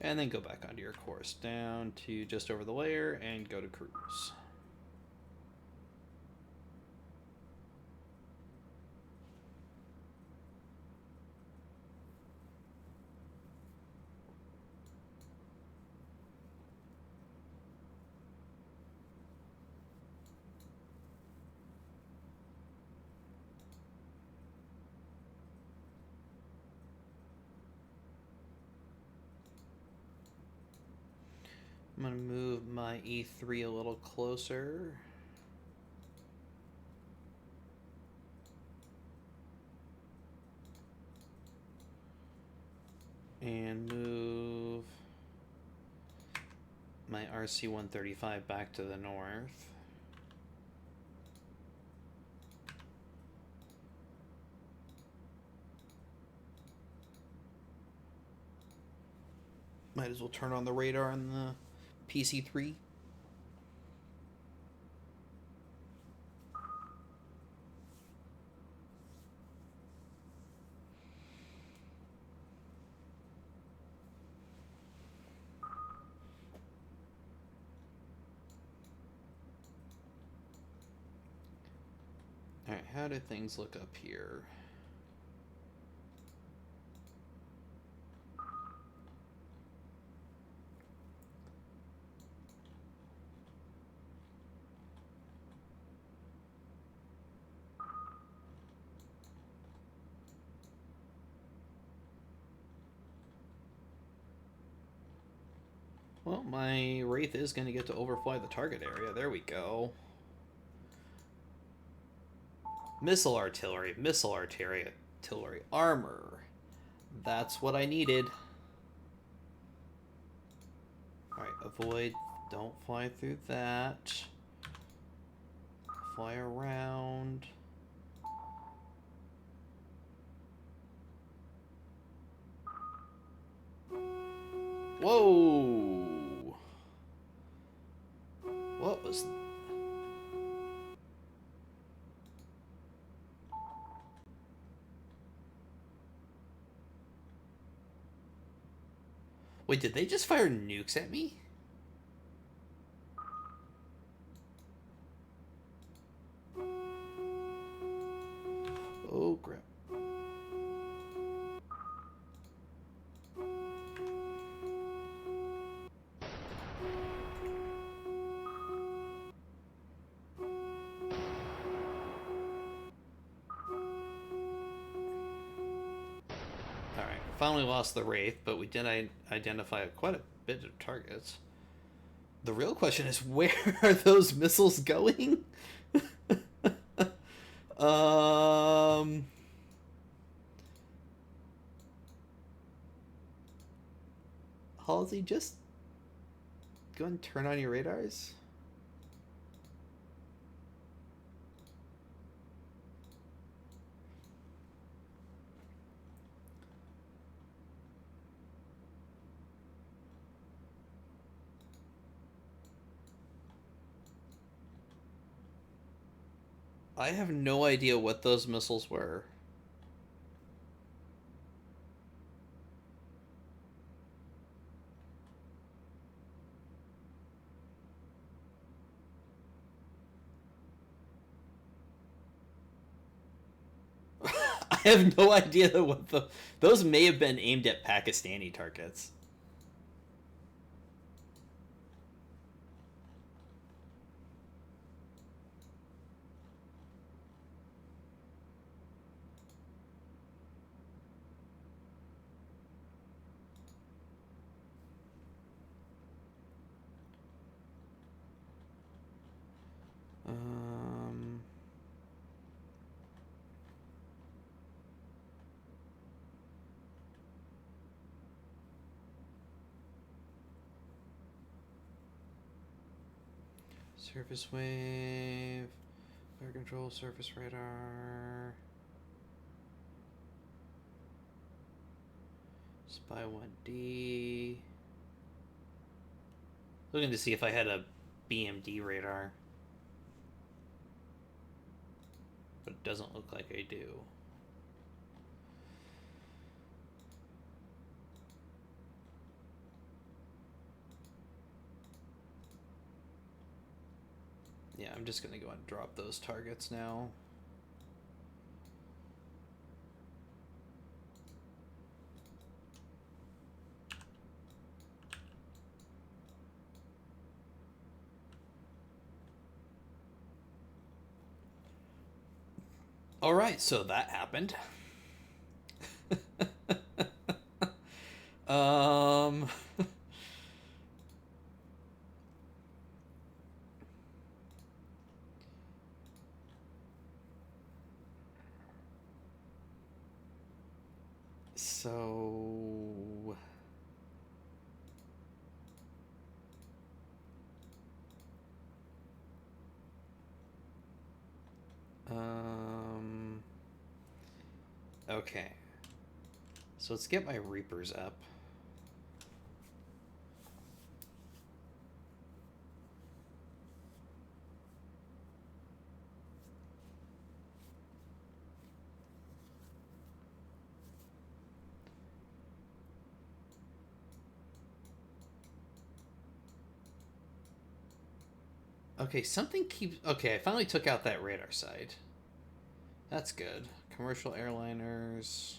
A: And then go back onto your course, down to just over the layer, and go to cruise. I'm going to move my E3 a little closer. And move my RC-135 back to the north. Might as well turn on the radar on the PC3. Alright, how do things look up here? Well, my Wraith is going to get to overfly the target area. There we go. Missile artillery, armor. That's what I needed. Alright, avoid. Don't fly through that. Fly around. Whoa! What was... Wait, did they just fire nukes at me? Oh, crap. Finally lost the Wraith, but we did identify quite a bit of targets. The real question is, where are those missiles going? Halsey, just go and turn on your radars. I have no idea what those missiles were. I have no idea what those may have been aimed at Pakistani targets. Um, Surface wave. Fire control, surface radar. Spy 1D. Looking to see if I had a BMD radar. But it doesn't look like I do. Yeah, I'm just going to go and drop those targets now. All right, so that happened. So okay. So let's get my Reapers up. Okay, something keeps... Okay, I finally took out that radar side. That's good. Commercial airliners.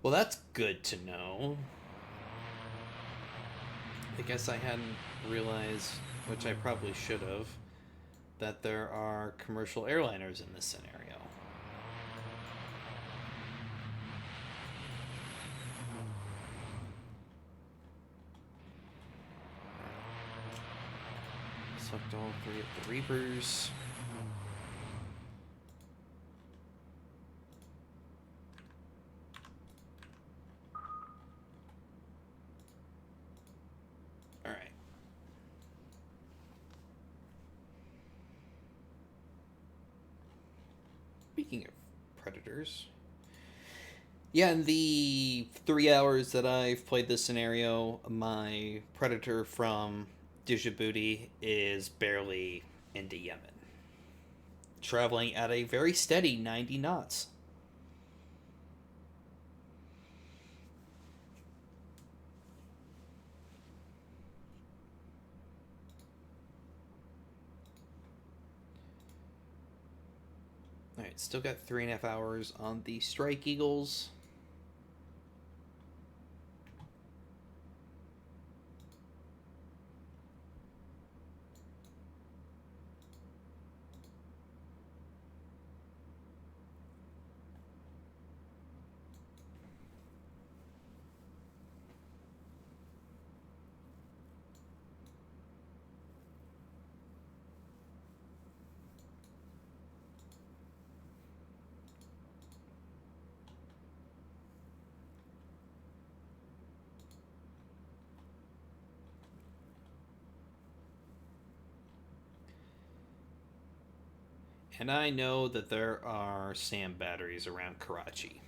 A: Well, that's good to know. I guess I hadn't realized, which I probably should have, that there are commercial airliners in this scenario. Select all 3 of the Reapers. Alright. Speaking of Predators. Yeah, in the 3 hours that I've played this scenario, my Predator from Djibouti is barely into Yemen. Traveling at a very steady 90 knots. Alright, still got 3.5 hours on the Strike Eagles. And I know that there are SAM batteries around Karachi.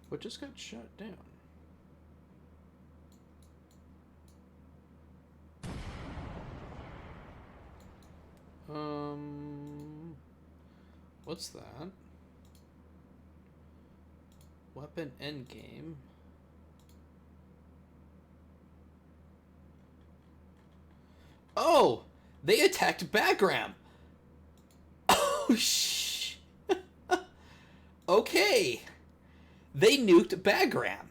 A: What just got shut down? What's that? Weapon endgame. Oh! They attacked Bagram! Oh, shh! Okay! They nuked Bagram!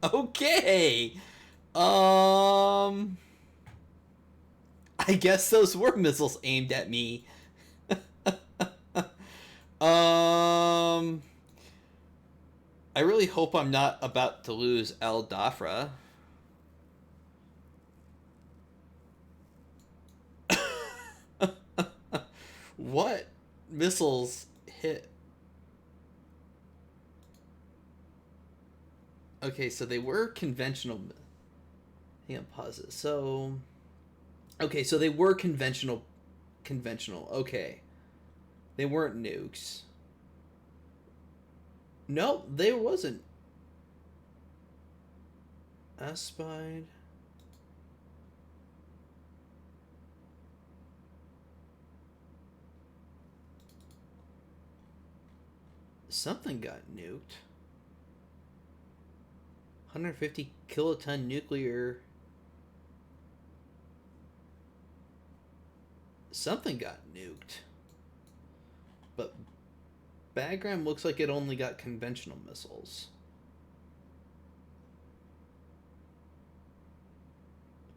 A: Okay! I guess those were missiles aimed at me. I really hope I'm not about to lose El Dafra. What missiles hit? Okay, so they were conventional. Hang on, pause it. So, okay, so they were conventional. Conventional. Okay, they weren't nukes. No, they wasn't. Aspide. Something got nuked. 150 kiloton nuclear. Something got nuked. But Bagram looks like it only got conventional missiles.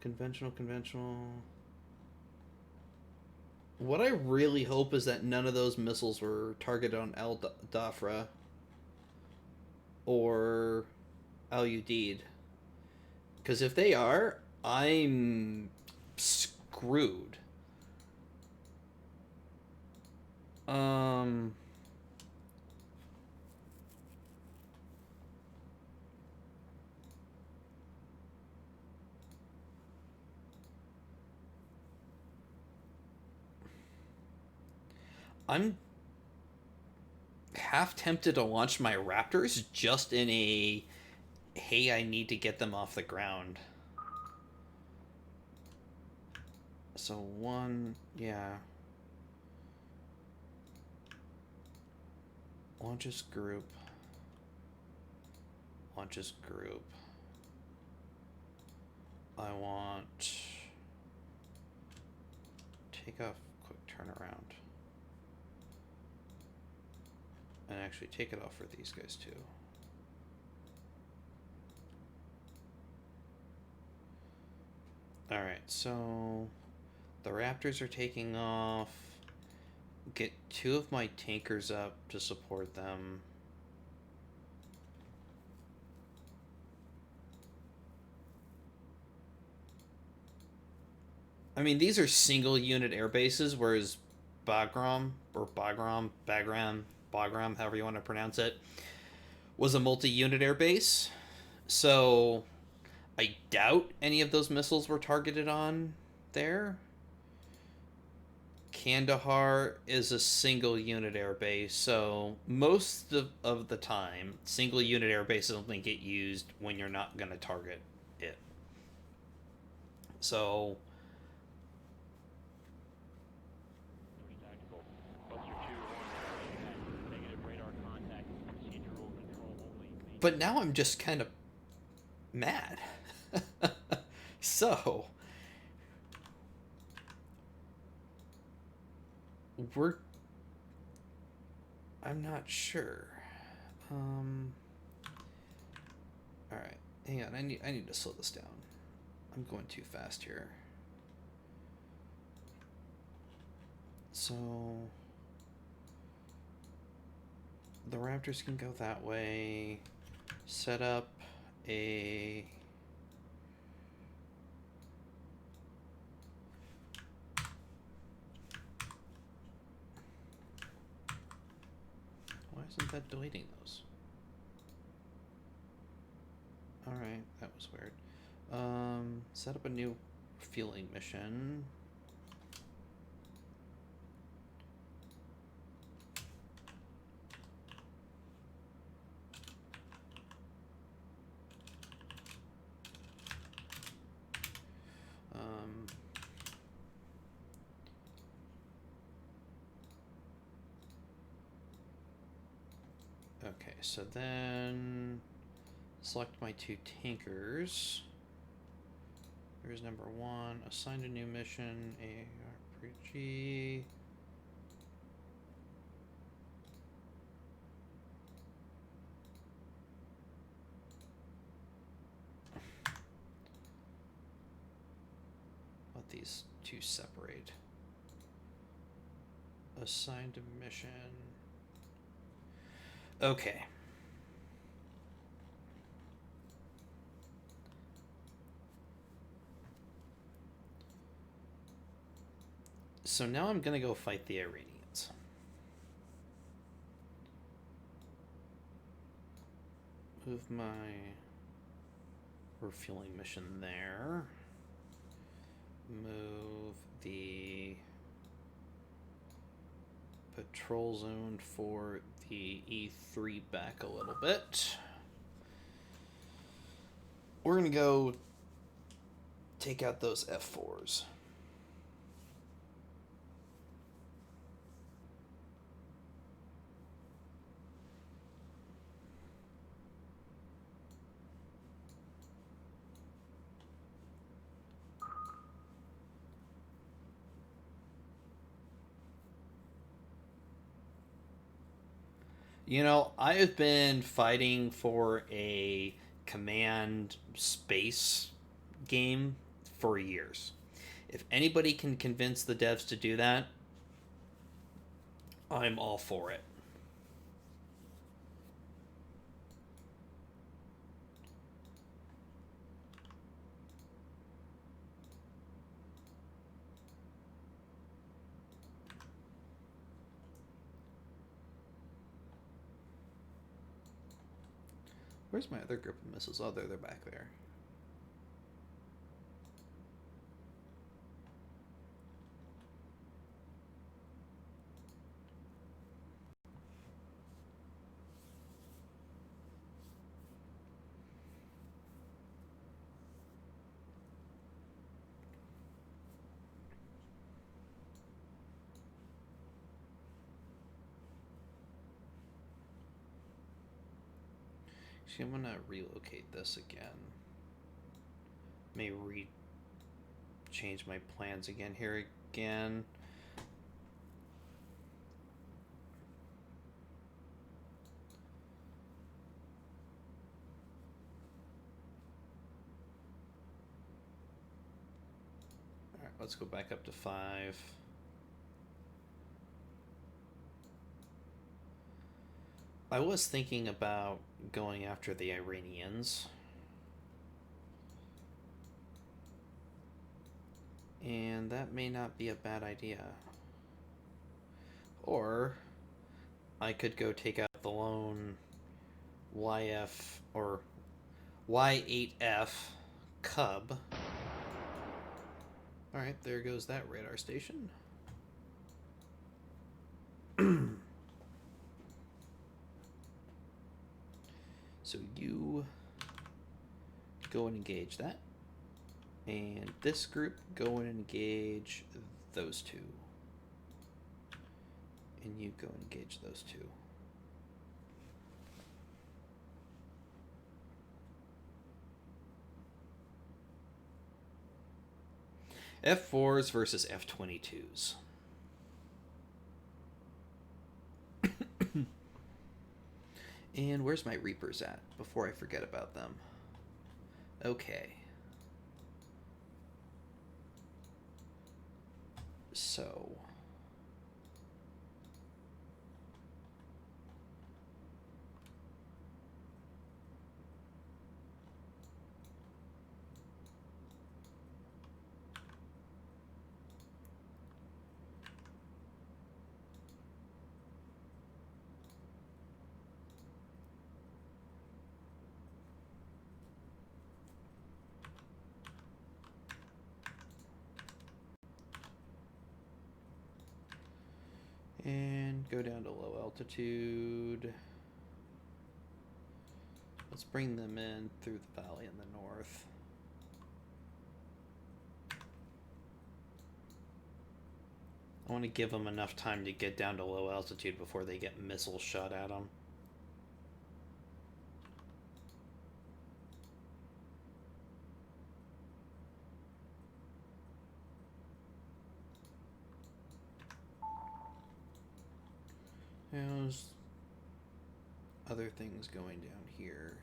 A: Conventional. What I really hope is that none of those missiles were targeted on El Dafra or Al Udeid. Because if they are, I'm screwed. I'm half tempted to launch my Raptors just in a hey, I need to get them off the ground. So one, yeah. Launches group. Launches group. I want take off quick turnaround. And actually take it off for these guys too. Alright, so the Raptors are taking off. Get 2 of my tankers up to support them. I mean, these are single unit air bases, whereas Bagram, however you want to pronounce it, was a multi-unit air base. So I doubt any of those missiles were targeted on there. Kandahar is a single unit air base, so most of the time, single unit air bases only get used when you're not going to target it. So but now I'm just kind of mad. So I'm not sure. All right, hang on. I need to slow this down. I'm going too fast here. So the Raptors can go that way. Set up a why isn't that deleting those? Alright, that was weird. Set up a new fueling mission. Okay, so then select my 2 tankers. Here's number 1. Assigned a new mission. ARPG. Let these 2 separate. Assigned a mission. Okay. So now I'm going to go fight the Iranians. Move my refueling mission there. Move the patrol zone for the E3 back a little bit. We're going to go take out those F4s. You know, I have been fighting for a command space game for years. If anybody can convince the devs to do that, I'm all for it. Where's my other group of missiles? Oh, they're back there. Actually, I'm gonna relocate this again. May change my plans again here again. Alright, let's go back up to 5. I was thinking about going after the Iranians. And that may not be a bad idea. Or I could go take out the lone YF or Y8F Cub. Alright, there goes that radar station. So you go and engage that. And this group, go and engage those two. And you go and engage those two. F4s versus F22s. And where's my Reapers at before I forget about them? Okay. So and go down to low altitude. Let's bring them in through the valley in the north. I want to give them enough time to get down to low altitude before they get missiles shot at them. There's other things going down here.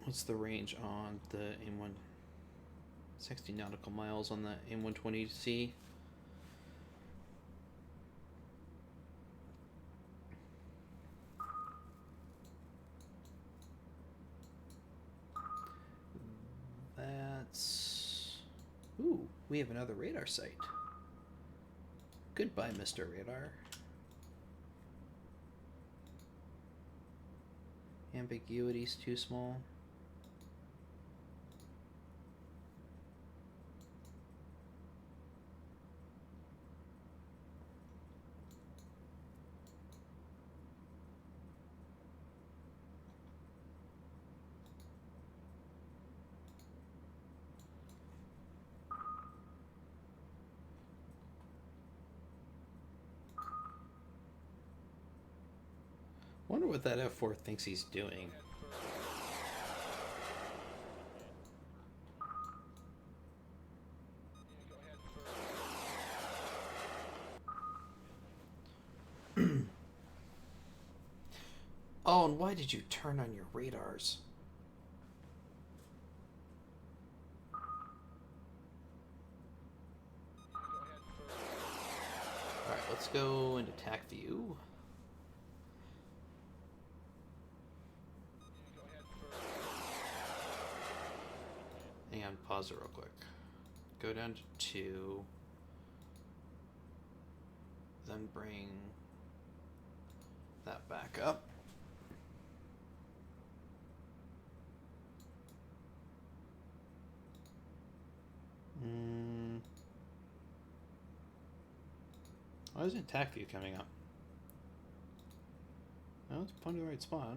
A: What's the range on the AIM-1? 60 nautical miles on the AIM-120C. That's... Ooh, we have another radar site. Goodbye, Mr. Radar. Ambiguity's too small. Wonder what that F4 thinks he's doing. Oh, and why did you turn on your radars? Alright, let's go into Tacview. Hang on, pause it real quick. Go down to 2. Then bring that back up. Why isn't Tacview coming up? No, it's pointing to the right spot.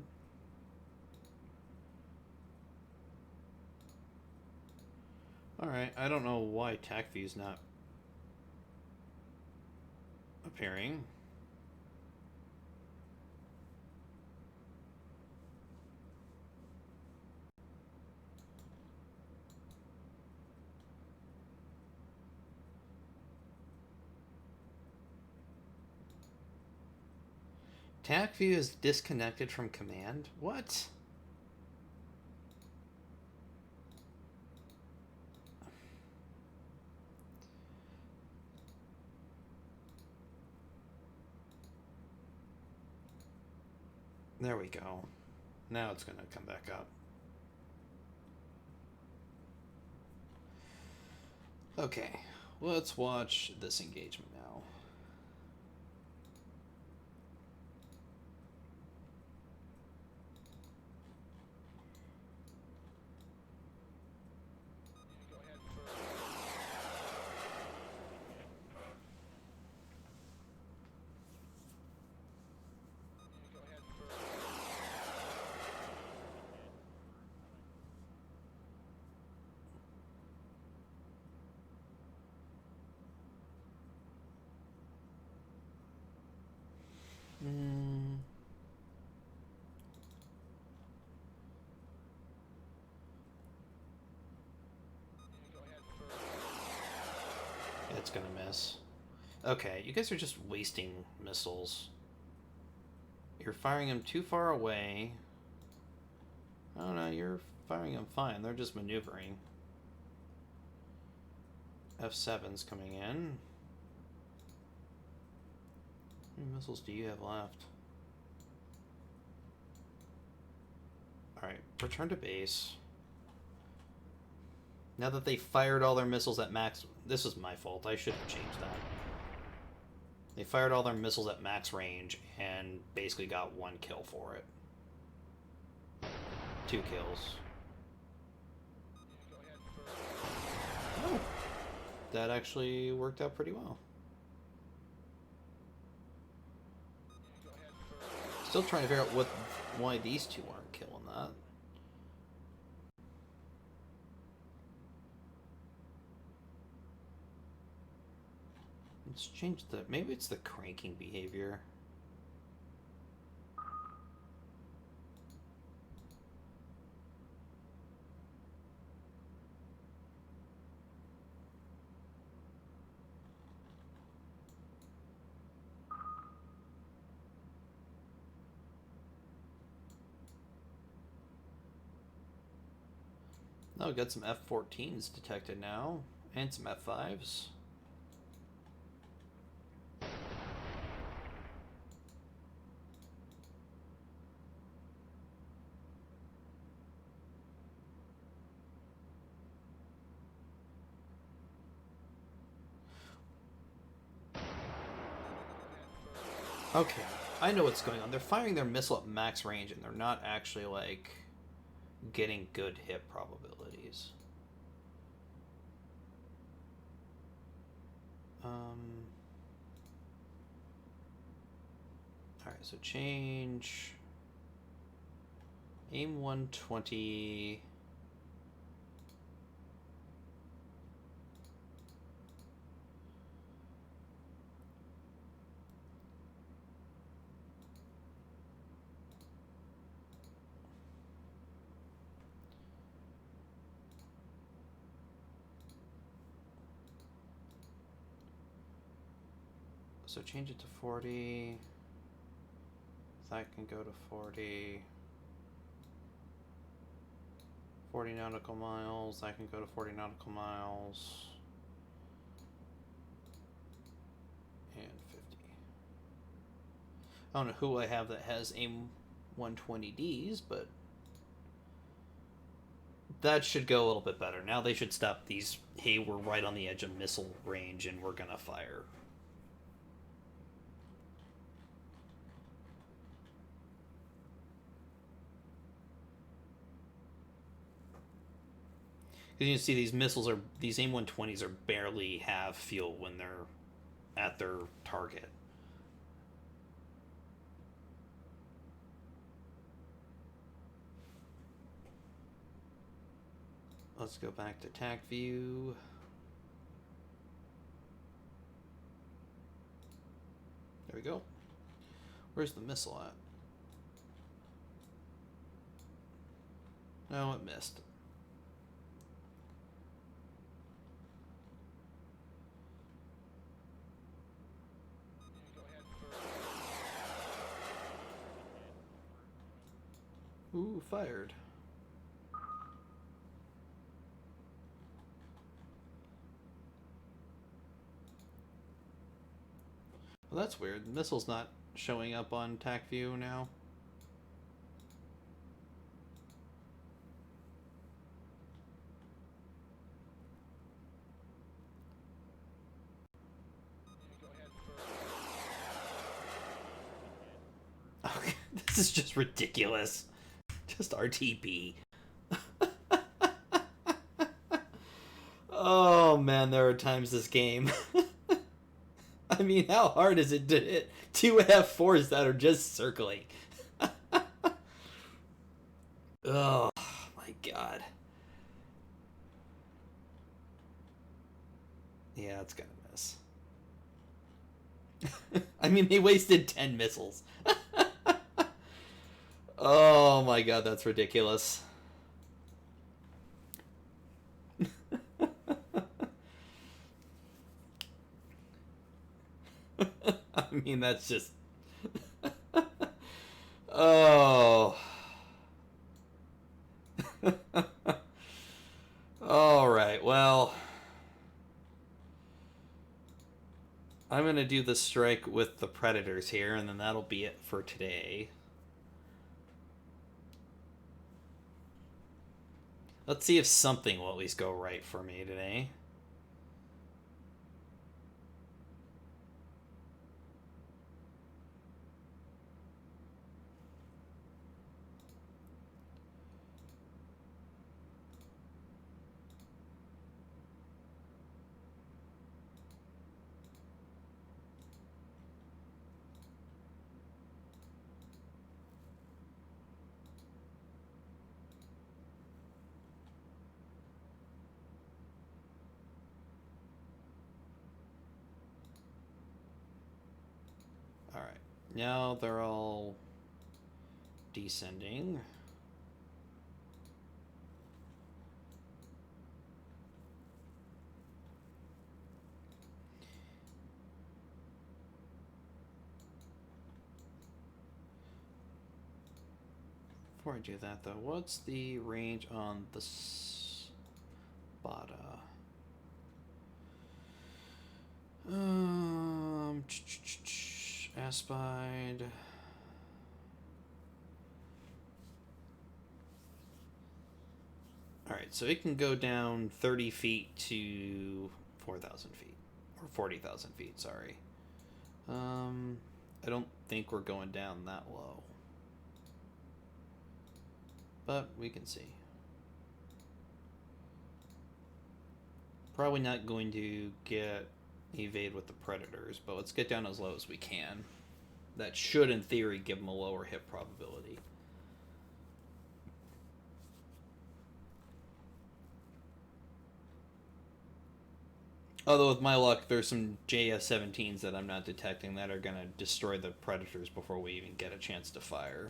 A: Alright, I don't know why Tacview's not appearing. Tacview is disconnected from command? What? There we go. Now it's going to come back up. Okay, let's watch this engagement now. It's gonna miss. Okay, you guys are just wasting missiles. You're firing them too far away. I don't know, you're firing them fine. They're just maneuvering. F7's coming in. How many missiles do you have left? Alright, return to base. Now that they fired all their missiles at max... This was my fault. I should have changed that. They fired all their missiles at max range and basically got 1 kill for it. 2 kills. Oh, that actually worked out pretty well. Still trying to figure out why these two aren't killing that. Let's change the... Maybe it's the cranking behavior. Oh, we got some F-14s detected now, and some F-5s. Okay, I know what's going on. They're firing their missile at max range, and they're not actually, like, getting good hit probabilities. Alright, so change... Aim 120... So change it to 40. That can go to 40. 40 nautical miles. That can go to 40 nautical miles. And 50. I don't know who I have that has AIM 120Ds, but that should go a little bit better. Now they should stop these, hey, we're right on the edge of missile range and we're gonna fire. Because you can see these missiles are, these AIM 120s are barely have fuel when they're at their target. Let's go back to Tacview. There we go. Where's the missile at? No, it missed. Ooh, fired. Well, that's weird. The missile's not showing up on Tacview now. Okay, this is just ridiculous. Just RTP. Oh man, there are times this game. I mean, how hard is it to hit two F4s that are just circling? Oh my god. Yeah, it's gonna miss. I mean, they wasted 10 missiles. Oh my god, that's ridiculous. I mean, that's just... Oh. Alright, well... I'm gonna do the strike with the Predators here, and then that'll be it for today. Let's see if something will at least go right for me today. Alright, now they're all descending. Before I do that, though, what's the range on the Bada. Aspide. Alright, so it can go down 30 feet to 4,000 feet. Or 40,000 feet, sorry. I don't think we're going down that low. But we can see. Probably not going to get evade with the predators, but let's get down as low as we can. That should, in theory, give them a lower hit probability. Although with my luck, there's some JS-17s that I'm not detecting that are going to destroy the predators before we even get a chance to fire.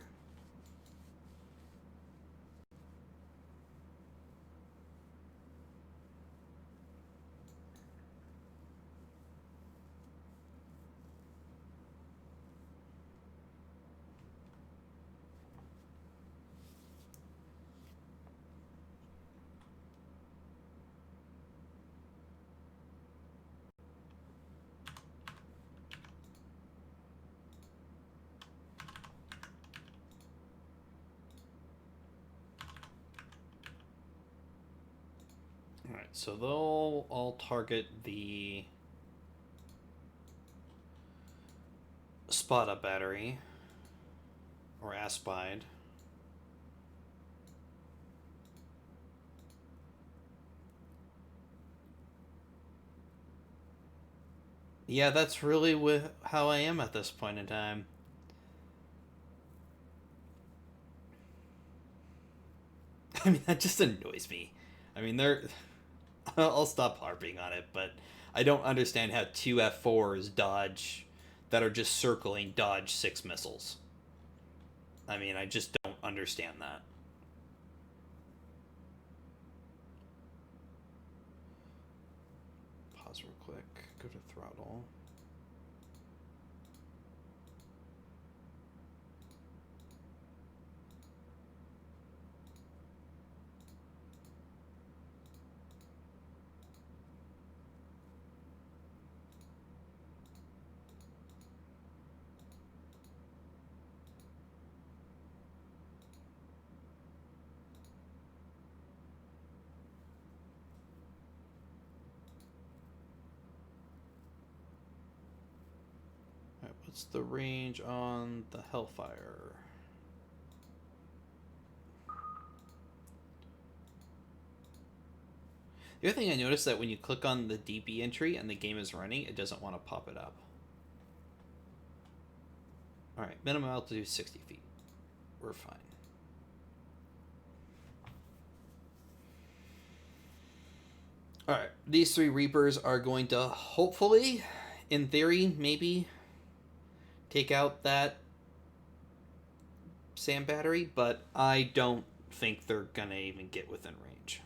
A: Alright, so they'll all target the Spada battery, or Aspide. Yeah, that's really how I am at this point in time. I mean, that just annoys me. I mean, they're... I'll stop harping on it, but I don't understand how two F4s dodge... that are just circling dodge 6 missiles. I mean, I just don't understand that. Pause real quick. Go to throttle. Alright, what's the range on the Hellfire? The other thing I noticed that when you click on the DB entry and the game is running, it doesn't want to pop it up. Alright, minimum altitude 60 feet. We're fine. Alright, these 3 Reapers are going to hopefully, in theory, maybe take out that SAM battery, but I don't think they're gonna even get within range.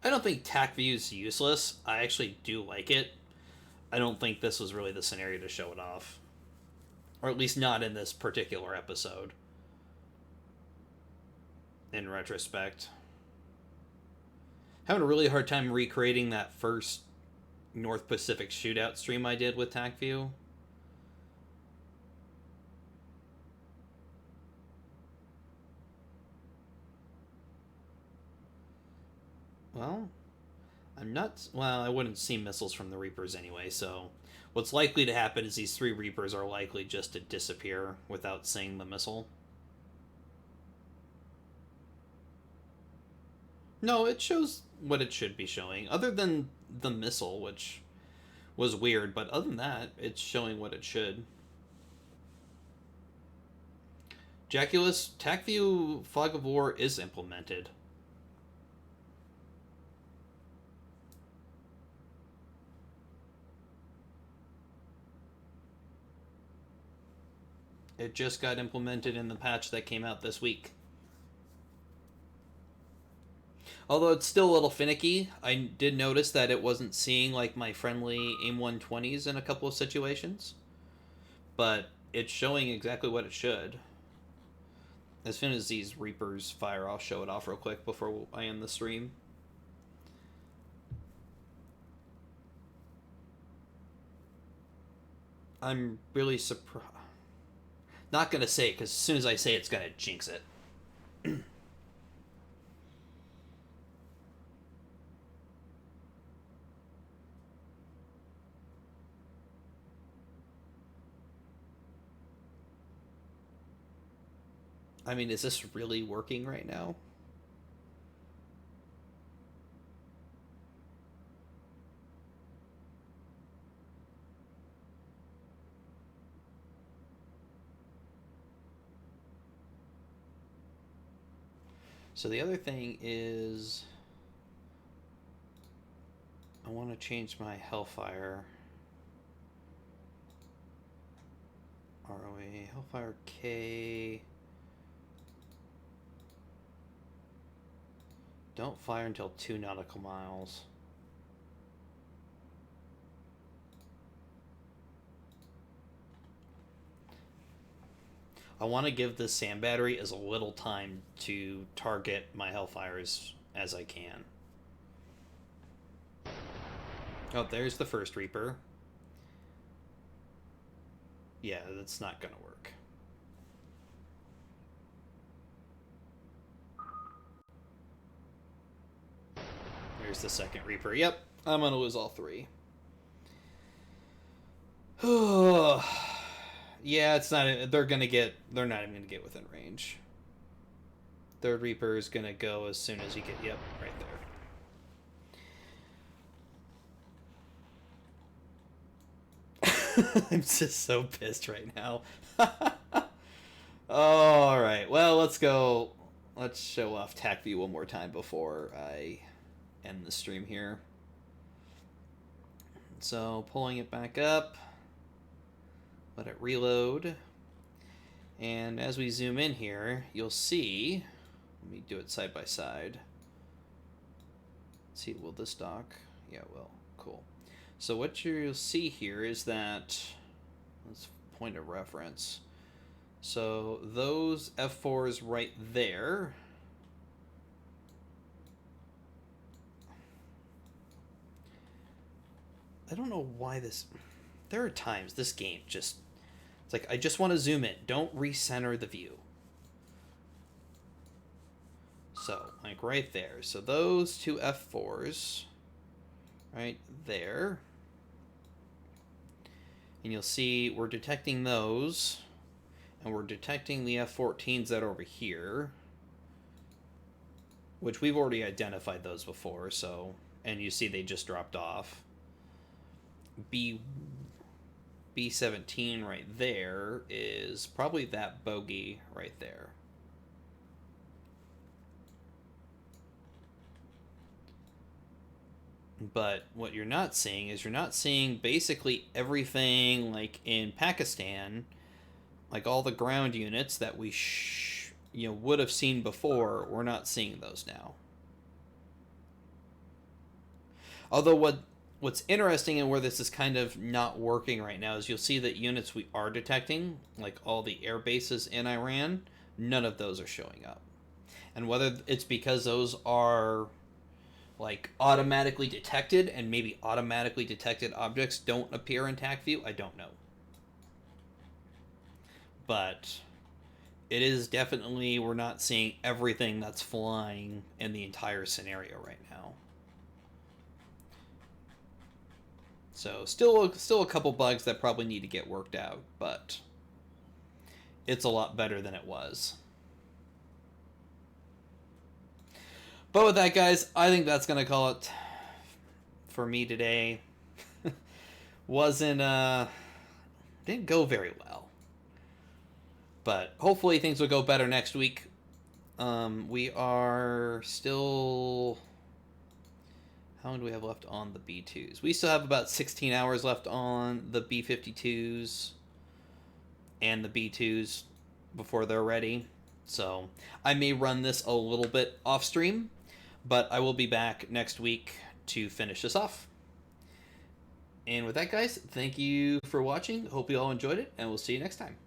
A: I don't think Tacview is useless. I actually do like it. I don't think this was really the scenario to show it off. Or at least not in this particular episode. In retrospect. Having a really hard time recreating that first North Pacific shootout stream I did with Tacview. Well, I'm not... Well, I wouldn't see missiles from the Reapers anyway, so... What's likely to happen is these 3 Reapers are likely just to disappear without seeing the missile. No, it shows what it should be showing. Other than the missile, which was weird, but other than that, it's showing what it should. Jaculus, Tacview Fog of War is implemented. It just got implemented in the patch that came out this week. Although it's still a little finicky, I did notice that it wasn't seeing like my friendly AIM-120s in a couple of situations. But it's showing exactly what it should. As soon as these Reapers fire, I'll show it off real quick before I end the stream. I'm really surprised. Not going to say it, because as soon as I say it, it's going to jinx it. I mean, is this really working right now? So the other thing is, I want to change my Hellfire. ROA, Hellfire K. Don't fire until 2 nautical miles. I want to give this sand battery as little time to target my Hellfires as I can. Oh, there's the first Reaper. Yeah, that's not going to work. There's the second Reaper. Yep, I'm going to lose all 3. Yeah, it's not. They're not even gonna get within range. Third Reaper is gonna go as soon as you get. Yep, right there. I'm just so pissed right now. All right. Well, let's go. Let's show off Tacview one more time before I end the stream here. So pulling it back up. Let it reload. And as we zoom in here, you'll see, let me do it side by side. Let's see, will this dock? Yeah, it will. Cool. So what you'll see here is that, let's point of reference. So those F4s right there, I don't know why this, there are times this game just, it's like, I just want to zoom in. Don't recenter the view. So, like right there. So those 2 F4s, right there. And you'll see we're detecting those. And we're detecting the F14s that are over here. Which we've already identified those before, so, and you see they just dropped off. B17 right there is probably that bogey right there. But what you're not seeing is you're not seeing basically everything like in Pakistan, like all the ground units that we would have seen before. We're not seeing those now. Although what's interesting and where this is kind of not working right now is you'll see that units we are detecting, like all the air bases in Iran, none of those are showing up. And whether it's because those are like automatically detected and maybe automatically detected objects don't appear in Tacview, I don't know. But it is definitely, we're not seeing everything that's flying in the entire scenario right now. So still a couple bugs that probably need to get worked out, but it's a lot better than it was. But with that, guys, I think that's going to call it for me today. Didn't go very well. But hopefully things will go better next week. We are still... How long do we have left on the B2s? We still have about 16 hours left on the B52s and the B2s before they're ready. So I may run this a little bit off stream, but I will be back next week to finish this off. And with that, guys, thank you for watching. Hope you all enjoyed it, and we'll see you next time.